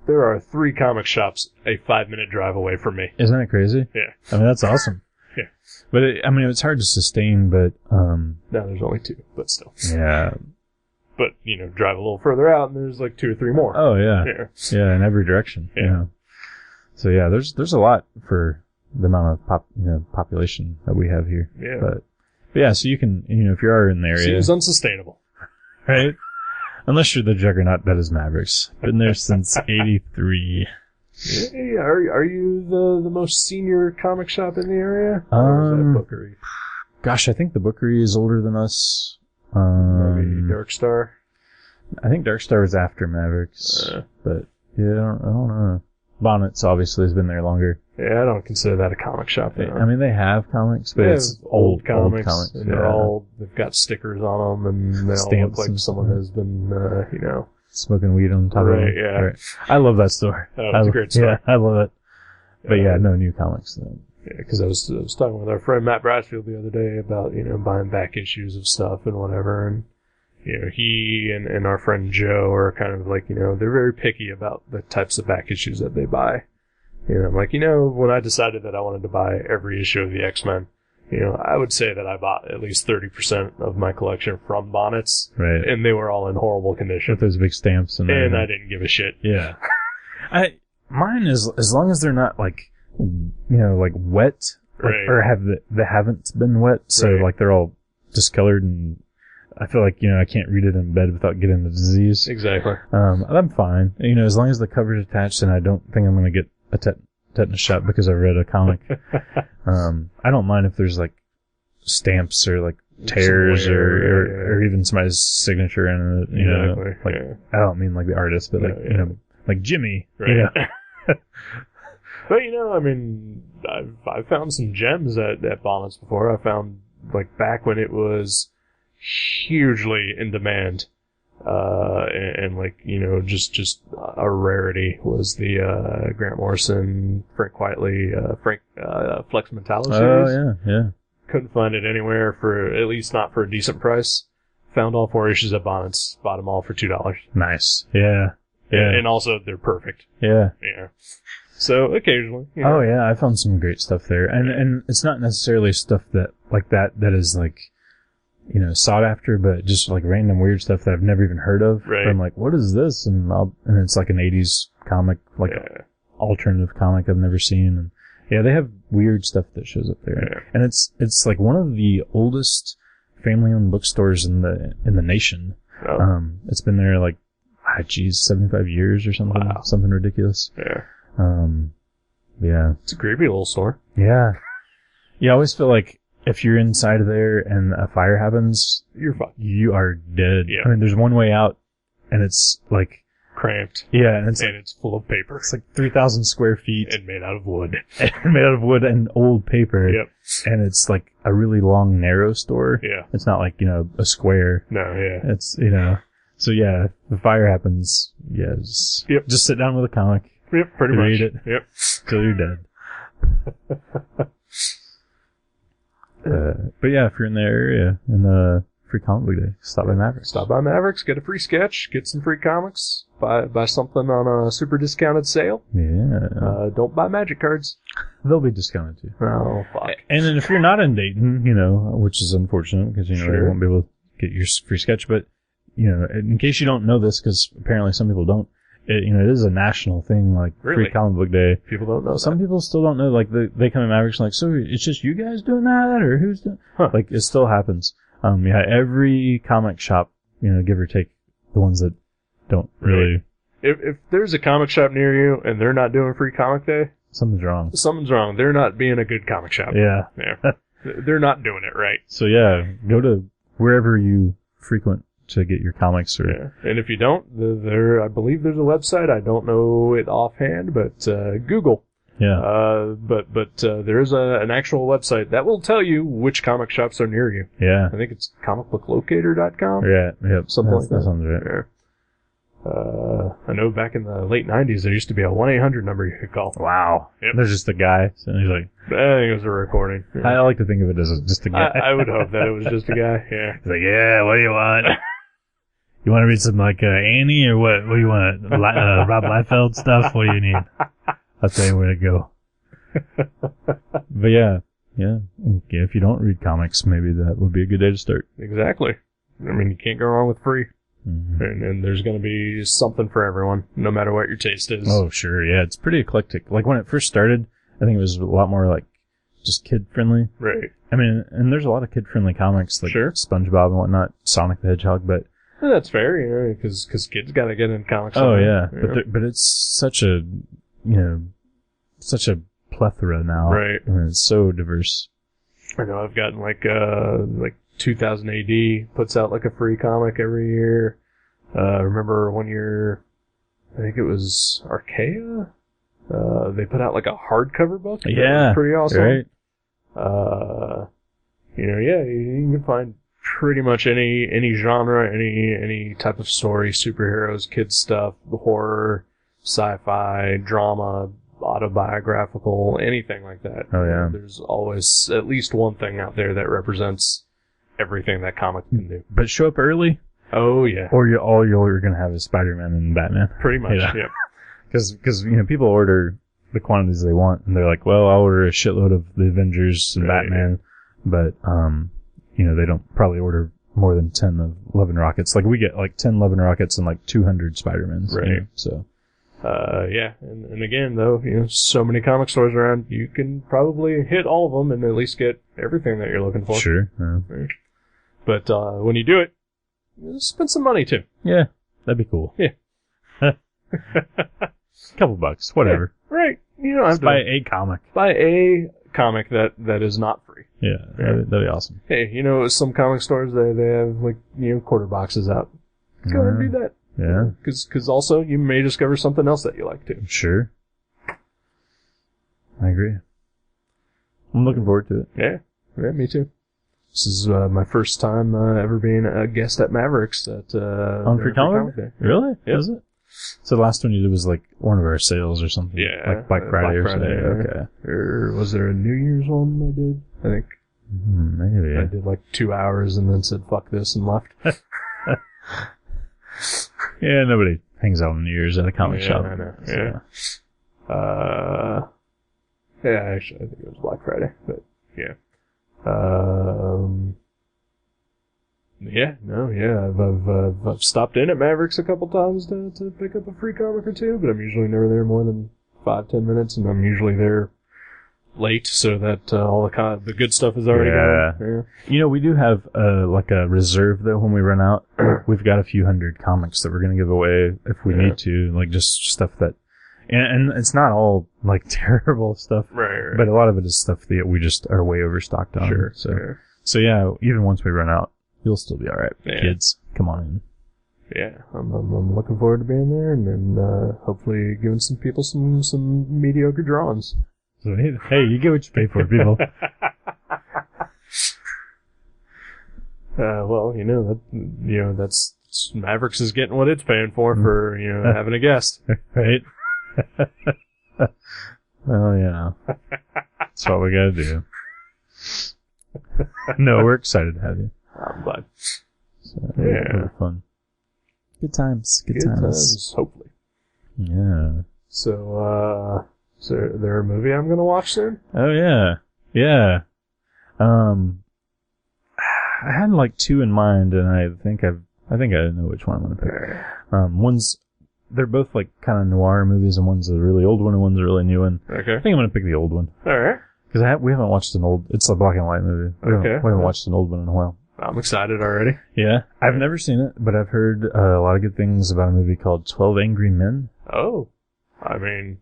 Speaker 1: there are 3 comic shops a 5-minute drive away from me.
Speaker 2: Isn't that crazy?
Speaker 1: Yeah.
Speaker 2: I mean, that's awesome.
Speaker 1: Yeah.
Speaker 2: But it's hard to sustain, but,
Speaker 1: now there's only 2, but still.
Speaker 2: Yeah.
Speaker 1: But, drive a little further out and there's like 2 or 3 more.
Speaker 2: Oh, yeah. Yeah, in every direction.
Speaker 1: Yeah.
Speaker 2: So yeah, there's a lot for the amount of population that we have here.
Speaker 1: Yeah.
Speaker 2: But yeah, so you can, if you are in the area.
Speaker 1: Seems unsustainable.
Speaker 2: Right? Unless you're the juggernaut that is Mavericks. Been there since 83.
Speaker 1: Hey, are you the most senior comic shop in the area? Or is that Bookery?
Speaker 2: Gosh, I think the Bookery is older than us.
Speaker 1: Maybe Dark Star?
Speaker 2: I think Dark Star was after Mavericks. But yeah, I don't know. Bonnets obviously has been there longer.
Speaker 1: Yeah, I don't consider that a comic shop.
Speaker 2: I mean, they have comics, but it's old comics.
Speaker 1: And they've got stickers on them, and they all look like someone has been,
Speaker 2: smoking weed on top of them.
Speaker 1: Yeah.
Speaker 2: Right. I love that store.
Speaker 1: Oh, it's a great store.
Speaker 2: Yeah, I love it. But yeah, no new comics though.
Speaker 1: because I was talking with our friend Matt Bradfield the other day about, buying back issues of stuff and whatever, and, he and our friend Joe are kind of like, they're very picky about the types of back issues that they buy. I'm like, when I decided that I wanted to buy every issue of the X-Men, I would say that I bought at least 30% of my collection from Bonnets.
Speaker 2: Right.
Speaker 1: And they were all in horrible condition.
Speaker 2: With those big stamps and
Speaker 1: I didn't give a shit.
Speaker 2: Yeah. Mine is, as long as they're not like, like wet,
Speaker 1: right.
Speaker 2: or they haven't been wet, so
Speaker 1: right.
Speaker 2: like they're all discolored, and I feel like, I can't read it in bed without getting the disease.
Speaker 1: Exactly.
Speaker 2: I'm fine. As long as the cover's attached, and I don't think I'm going to get a tetanus shot because I read a comic. I don't mind if there's like stamps or like tears or even somebody's signature in it.
Speaker 1: Exactly.
Speaker 2: I don't mean like the artist, but like Jimmy.
Speaker 1: Right. But I've found some gems at Bonnets before. I found like back when it was hugely in demand. And like, just a rarity was the, Grant Morrison, Frank Quitely, Flex Metallo series.
Speaker 2: Oh, yeah.
Speaker 1: Couldn't find it anywhere at least not for a decent price. Found all 4 issues at Bonnets, bought them all for $2.
Speaker 2: Nice. Yeah.
Speaker 1: And also, they're perfect.
Speaker 2: Yeah.
Speaker 1: Yeah. So, occasionally.
Speaker 2: Oh, yeah, I found some great stuff there. And it's not necessarily stuff that is like, sought after, but just like random weird stuff that I've never even heard of.
Speaker 1: Right.
Speaker 2: I'm like, what is this? And it's like an 80s comic, like alternative comic I've never seen. And yeah, they have weird stuff that shows up there.
Speaker 1: Yeah.
Speaker 2: And it's like one of the oldest family-owned bookstores in the nation.
Speaker 1: Oh.
Speaker 2: It's been there like, 75 years or something.
Speaker 1: Wow.
Speaker 2: Something ridiculous.
Speaker 1: Yeah.
Speaker 2: Yeah.
Speaker 1: It's a creepy little store.
Speaker 2: Yeah. Yeah, I always feel like if you're inside of there and a fire happens,
Speaker 1: You're fucked.
Speaker 2: you are dead.
Speaker 1: Yeah.
Speaker 2: I mean, there's one way out, and it's like
Speaker 1: Cramped.
Speaker 2: yeah, and
Speaker 1: It's full of paper.
Speaker 2: it's like 3,000 square feet,
Speaker 1: And made out of wood.
Speaker 2: and made out of wood and old paper.
Speaker 1: Yep.
Speaker 2: And it's like a really long, narrow store.
Speaker 1: Yeah.
Speaker 2: It's not like a square.
Speaker 1: No, yeah.
Speaker 2: It's So yeah, if the fire happens, yeah, just sit down with a comic,
Speaker 1: Yep, pretty
Speaker 2: read
Speaker 1: much.
Speaker 2: it.
Speaker 1: Yep.
Speaker 2: till you're dead. But yeah, if you're in the area and free comic book day, stop by Mavericks.
Speaker 1: Stop by Mavericks, get a free sketch, get some free comics, buy something on a super discounted sale.
Speaker 2: Yeah.
Speaker 1: Don't buy magic cards.
Speaker 2: They'll be discounted too.
Speaker 1: Oh, fuck.
Speaker 2: And then if you're not in Dayton, which is unfortunate because, they
Speaker 1: Sure.
Speaker 2: won't be able to get your free sketch, but, in case you don't know this, because apparently some people don't, it is a national thing, like
Speaker 1: Really?
Speaker 2: free comic book day.
Speaker 1: People don't know
Speaker 2: Some people still don't know, like, they come in Mavericks and like, so it's just you guys doing that, or who's doing,
Speaker 1: Huh.
Speaker 2: like, it still happens. Yeah, every comic shop, give or take, the ones that don't really,
Speaker 1: If there's a comic shop near you and they're not doing free comic day,
Speaker 2: something's wrong.
Speaker 1: something's wrong. They're not being a good comic shop.
Speaker 2: Yeah.
Speaker 1: Yeah. They're not doing it right.
Speaker 2: So yeah, go to wherever you frequent to get your comics or,
Speaker 1: Yeah. And if you don't, I believe there's a website. I don't know it offhand, but Google.
Speaker 2: yeah.
Speaker 1: But there is an actual website that will tell you which comic shops are near you.
Speaker 2: Yeah.
Speaker 1: I think it's comicbooklocator.com.
Speaker 2: Yeah. Yep.
Speaker 1: Something like that.
Speaker 2: That sounds right.
Speaker 1: Yeah. I know back in the late 90s, there used to be a 1-800 number you could call.
Speaker 2: Wow.
Speaker 1: Yep.
Speaker 2: There's just a guy, and he's like,
Speaker 1: I think it was a recording. Yeah.
Speaker 2: I like to think of it as just a guy.
Speaker 1: I would hope that it was just a guy. Yeah.
Speaker 2: He's like, yeah, what do you want? You want to read some like Annie or what? What do you want? Rob Liefeld stuff? What do you need? I'll tell you where to go. But yeah. If you don't read comics, maybe that would be a good day to start.
Speaker 1: Exactly. I mean, you can't go wrong with free.
Speaker 2: Mm-hmm.
Speaker 1: And there's going to be something for everyone, no matter what your taste is.
Speaker 2: Oh, sure. Yeah, it's pretty eclectic. Like when it first started, I think it was a lot more like just kid friendly.
Speaker 1: Right.
Speaker 2: I mean, and there's a lot of kid friendly comics like
Speaker 1: Sure.
Speaker 2: SpongeBob and whatnot, Sonic the Hedgehog, but
Speaker 1: And that's fair, because kids got to get in comics.
Speaker 2: oh
Speaker 1: somehow,
Speaker 2: yeah, but it's such a such a plethora now.
Speaker 1: Right.
Speaker 2: I mean, it's so diverse.
Speaker 1: I know I've gotten like 2000 AD puts out like a free comic every year. Remember one year, I think it was Archaea. They put out like a hardcover book. That
Speaker 2: Yeah,
Speaker 1: was pretty awesome.
Speaker 2: right.
Speaker 1: You can find pretty much any genre, any type of story, superheroes, kids stuff, horror, sci-fi, drama, autobiographical, anything like that.
Speaker 2: Oh, yeah.
Speaker 1: There's always at least one thing out there that represents everything that comic can do.
Speaker 2: But show up early,
Speaker 1: Oh, yeah.
Speaker 2: or all you're going to have is Spider-Man and Batman.
Speaker 1: Pretty much,
Speaker 2: Yeah.
Speaker 1: yep.
Speaker 2: Because people order the quantities they want, and they're like, well, I'll order a shitload of the Avengers and Batman, but, they don't probably order more than 10 of Love and Rockets. Like, we get, 10 Love and Rockets and, 200 Spider-Mans.
Speaker 1: Right.
Speaker 2: So.
Speaker 1: Yeah. And again, though, so many comic stores around, you can probably hit all of them and at least get everything that you're looking for.
Speaker 2: Sure. Yeah.
Speaker 1: Right. But, when you do it, spend some money, too.
Speaker 2: Yeah. That'd be cool.
Speaker 1: Yeah.
Speaker 2: Couple bucks. Whatever.
Speaker 1: Yeah, right. You don't have to
Speaker 2: buy a comic.
Speaker 1: Buy a comic that is not free.
Speaker 2: Yeah. That'd be awesome.
Speaker 1: Hey, some comic stores, they have, quarter boxes out. Go ahead and do that.
Speaker 2: Yeah.
Speaker 1: Because also, you may discover something else that you like, too.
Speaker 2: Sure. I agree. I'm looking forward to it.
Speaker 1: Yeah. Yeah, me too. This is my first time ever being a guest at Mavericks
Speaker 2: on Free Comic Day. Really?
Speaker 1: Yep.
Speaker 2: Is it? So the last one you did was one of our sales or something?
Speaker 1: Yeah.
Speaker 2: Like Black Friday or something?
Speaker 1: Yeah.
Speaker 2: Okay.
Speaker 1: Or was there a New Year's one I did? I think.
Speaker 2: Maybe.
Speaker 1: I did 2 hours and then said fuck this and left.
Speaker 2: Yeah, nobody hangs out on New Year's at a comic shop.
Speaker 1: I know.
Speaker 2: So.
Speaker 1: Yeah, actually, I think it was Black Friday, but yeah. I've stopped in at Mavericks a couple times to pick up a free comic or two, but I'm usually never there more than 5-10 minutes, and I'm usually there late so that all the good stuff is already gone. Yeah.
Speaker 2: We do have a reserve though when we run out. We've got a few hundred comics that we're going to give away if we need to, just stuff that, and it's not all terrible stuff,
Speaker 1: right.
Speaker 2: But a lot of it is stuff that we just are way overstocked on.
Speaker 1: Sure.
Speaker 2: So yeah, even once we run out, you'll still be all right,
Speaker 1: yeah.
Speaker 2: Kids. Come on in.
Speaker 1: Yeah, I'm looking forward to being there, and then hopefully giving some people some mediocre drawings.
Speaker 2: So, hey, you get what you pay for, people.
Speaker 1: Well, that's Mavericks is getting what it's paying for having a guest,
Speaker 2: right? Well, that's what we gotta do. No, we're excited to have you.
Speaker 1: I'm glad.
Speaker 2: So, it'll be fun. Good times. Good times.
Speaker 1: Hopefully.
Speaker 2: Yeah.
Speaker 1: So, is there a movie I'm gonna watch soon?
Speaker 2: Oh, yeah. Yeah. I had 2 in mind, and I think I know which one I'm gonna pick. They're both kind of noir movies, and one's a really old one, and one's a really new one.
Speaker 1: Okay.
Speaker 2: I think I'm gonna pick the old one.
Speaker 1: Alright.
Speaker 2: Because we haven't watched an old, it's a black and white movie. We haven't watched an old one in a while.
Speaker 1: I'm excited already.
Speaker 2: Yeah. I've never seen it, but I've heard a lot of good things about a movie called 12 Angry Men.
Speaker 1: Oh. I mean,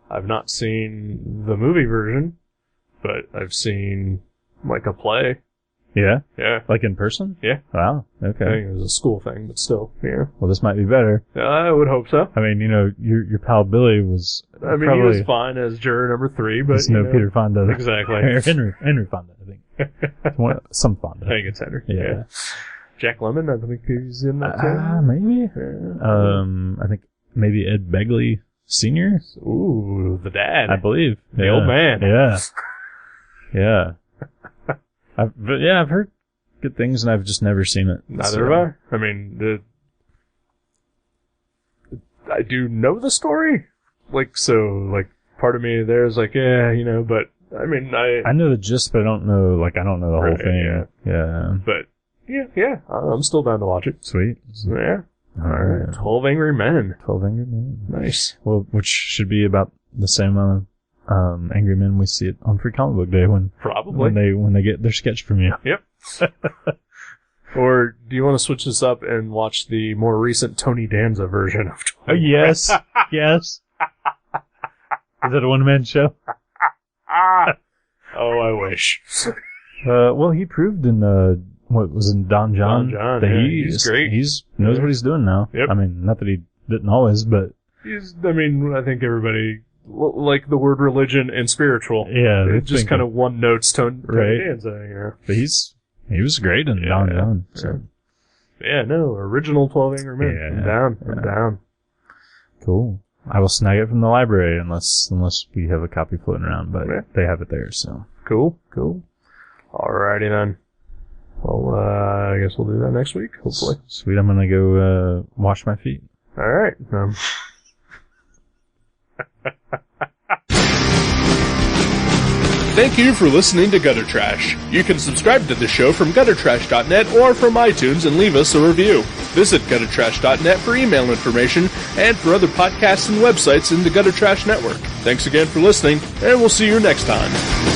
Speaker 1: I've not seen the movie version, but I've seen, a play.
Speaker 2: Yeah?
Speaker 1: Yeah.
Speaker 2: In person?
Speaker 1: Yeah.
Speaker 2: Wow. Okay.
Speaker 1: I think it was a school thing, but still, yeah.
Speaker 2: Well, this might be better.
Speaker 1: I would hope so.
Speaker 2: I mean, your pal Billy was
Speaker 1: he was fine as juror number 3, but
Speaker 2: Peter Fonda.
Speaker 1: Exactly.
Speaker 2: Henry Fonda, I think. Some Fonda.
Speaker 1: I think it's Henry.
Speaker 2: Yeah.
Speaker 1: Jack Lemmon, I think he's in that too.
Speaker 2: Maybe.
Speaker 1: Yeah.
Speaker 2: I think maybe Ed Begley Sr.
Speaker 1: Ooh, the dad.
Speaker 2: I believe.
Speaker 1: The old man.
Speaker 2: Yeah. Yeah. I've heard good things, and I've just never seen it.
Speaker 1: Neither have I. I mean, I do know the story. Part of me there's but, I mean,
Speaker 2: I know the gist, but I don't know the whole thing. Yeah.
Speaker 1: But, yeah, I'm still down to watch it.
Speaker 2: Sweet.
Speaker 1: So, yeah. Alright. 12 Angry Men.
Speaker 2: 12 Angry Men.
Speaker 1: Nice.
Speaker 2: Well, which should be about the same amount of Angry Men we see it on Free Comic Book Day when they get their sketch from you.
Speaker 1: Yep. Or do you want to switch this up and watch the more recent Tony Danza version of 12?
Speaker 2: Oh, yes. Yes. Is that a one-man show?
Speaker 1: Oh, I wish.
Speaker 2: Well, he proved in what was in Don John.
Speaker 1: That he's great.
Speaker 2: He knows what he's doing now.
Speaker 1: Yep.
Speaker 2: I mean, not that he didn't always, but
Speaker 1: I think everybody the word religion and spiritual.
Speaker 2: Yeah,
Speaker 1: it's just kind of one notes Tony
Speaker 2: Danza. But he was great in Don John. So.
Speaker 1: Yeah, no, original 12 Angry Men.
Speaker 2: Yeah,
Speaker 1: I'm down.
Speaker 2: Cool. I will snag it from the library unless we have a copy floating around, but they have it there, so.
Speaker 1: Cool. Alrighty then. Well, I guess we'll do that next week, hopefully.
Speaker 2: Sweet, I'm gonna go, wash my feet.
Speaker 1: Alright. Thank you for listening to Gutter Trash. You can subscribe to the show from guttertrash.net or from iTunes and leave us a review. Visit guttertrash.net for email information and for other podcasts and websites in the Gutter Trash Network. Thanks again for listening, and we'll see you next time.